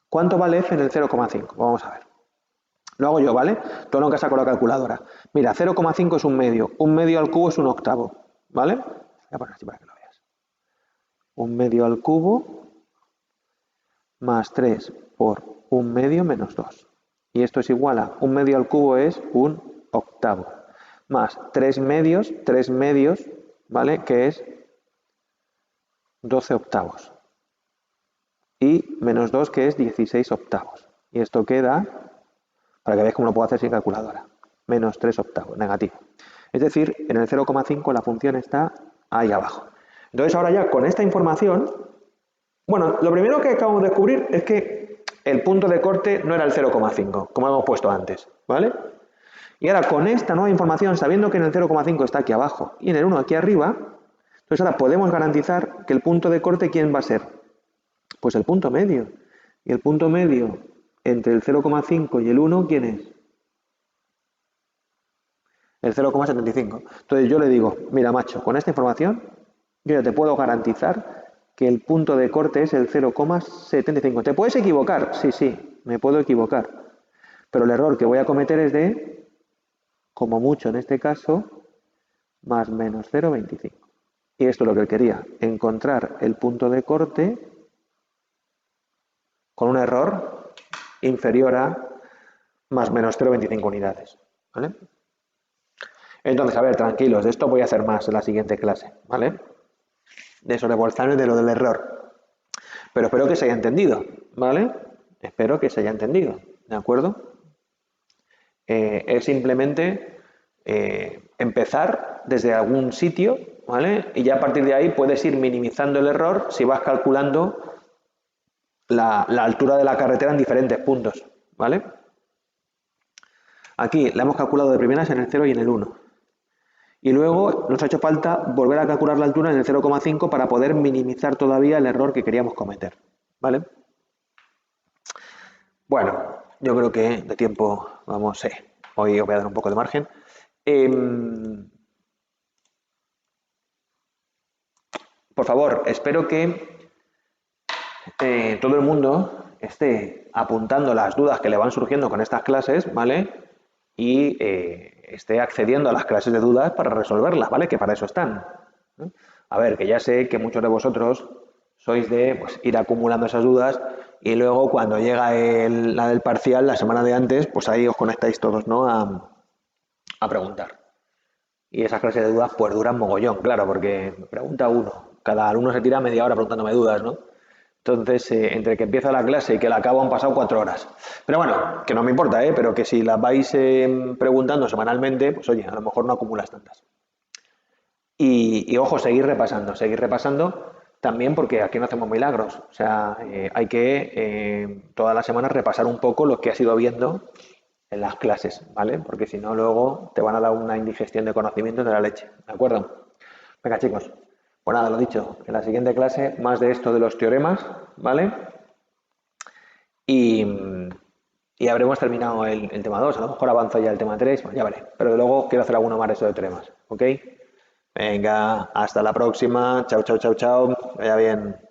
¿Cuánto vale f en el 0,5? Vamos a ver. Lo hago yo, ¿vale? Tú nunca saco la calculadora. Mira, 0,5 es un medio al cubo es un octavo, ¿vale? Voy a poner así para que lo veas. Un medio al cubo más 3 por un medio menos 2. Y esto es igual a un medio al cubo es un octavo. Más 3 medios, ¿vale? Que es 12 octavos. Y menos 2 que es 16 octavos. Y esto queda, para que veáis cómo lo puedo hacer sin calculadora. menos 3 octavos, negativo. Es decir, en el 0,5 la función está ahí abajo. Entonces ahora ya con esta información, bueno, lo primero que acabamos de descubrir es que el punto de corte no era el 0,5, como hemos puesto antes, ¿vale? Y ahora con esta nueva información, sabiendo que en el 0,5 está aquí abajo y en el 1 aquí arriba, entonces ahora podemos garantizar que el punto de corte, ¿quién va a ser? Pues el punto medio. Y el punto medio entre el 0,5 y el 1, ¿quién es? El 0,75. Entonces yo le digo, mira macho, con esta información yo ya te puedo garantizar que el punto de corte es el 0,75. ¿Te puedes equivocar? Sí, sí, me puedo equivocar. Pero el error que voy a cometer es de, como mucho en este caso, más menos 0,25. Y esto es lo que él quería, encontrar el punto de corte con un error inferior a más menos 0,25 unidades. ¿Vale? Entonces, a ver, tranquilos, de esto voy a hacer más en la siguiente clase, ¿vale? De eso de Bolzano y de lo del error. Pero espero que se haya entendido, ¿vale? Espero que se haya entendido, ¿de acuerdo? Es simplemente empezar desde algún sitio, ¿vale? Y ya a partir de ahí puedes ir minimizando el error si vas calculando la altura de la carretera en diferentes puntos, ¿vale? Aquí la hemos calculado de primeras en el 0 y en el 1. Y luego nos ha hecho falta volver a calcular la altura en el 0,5 para poder minimizar todavía el error que queríamos cometer, ¿vale? Bueno, yo creo que de tiempo, vamos, hoy os voy a dar un poco de margen. Por favor, espero que todo el mundo esté apuntando las dudas que le van surgiendo con estas clases, ¿vale? Y esté accediendo a las clases de dudas para resolverlas, ¿vale? Que para eso están, ¿no? A ver, que ya sé que muchos de vosotros sois de pues, ir acumulando esas dudas y luego cuando llega la del parcial, la semana de antes, pues ahí os conectáis todos, ¿no? A preguntar. Y esas clases de dudas pues duran mogollón, claro, porque pregunta uno. Cada alumno se tira media hora preguntándome dudas, ¿no? Entonces, entre que empieza la clase y que la acabo han pasado 4 horas. Pero bueno, que no me importa, pero que si las vais preguntando semanalmente, pues oye, a lo mejor no acumulas tantas. Y ojo, seguir repasando también porque aquí no hacemos milagros. O sea, hay que todas las semanas repasar un poco lo que has ido viendo en las clases, ¿vale? Porque si no, luego te van a dar una indigestión de conocimientos de la leche, ¿de acuerdo? Venga, chicos. Pues nada, lo dicho, en la siguiente clase más de esto de los teoremas, ¿vale? Y habremos terminado el tema 2, a lo mejor avanzo ya el tema 3, bueno, ya vale, pero luego quiero hacer alguno más de eso de teoremas, ¿ok? Venga, hasta la próxima, chao, chao, chao, chao, vaya bien.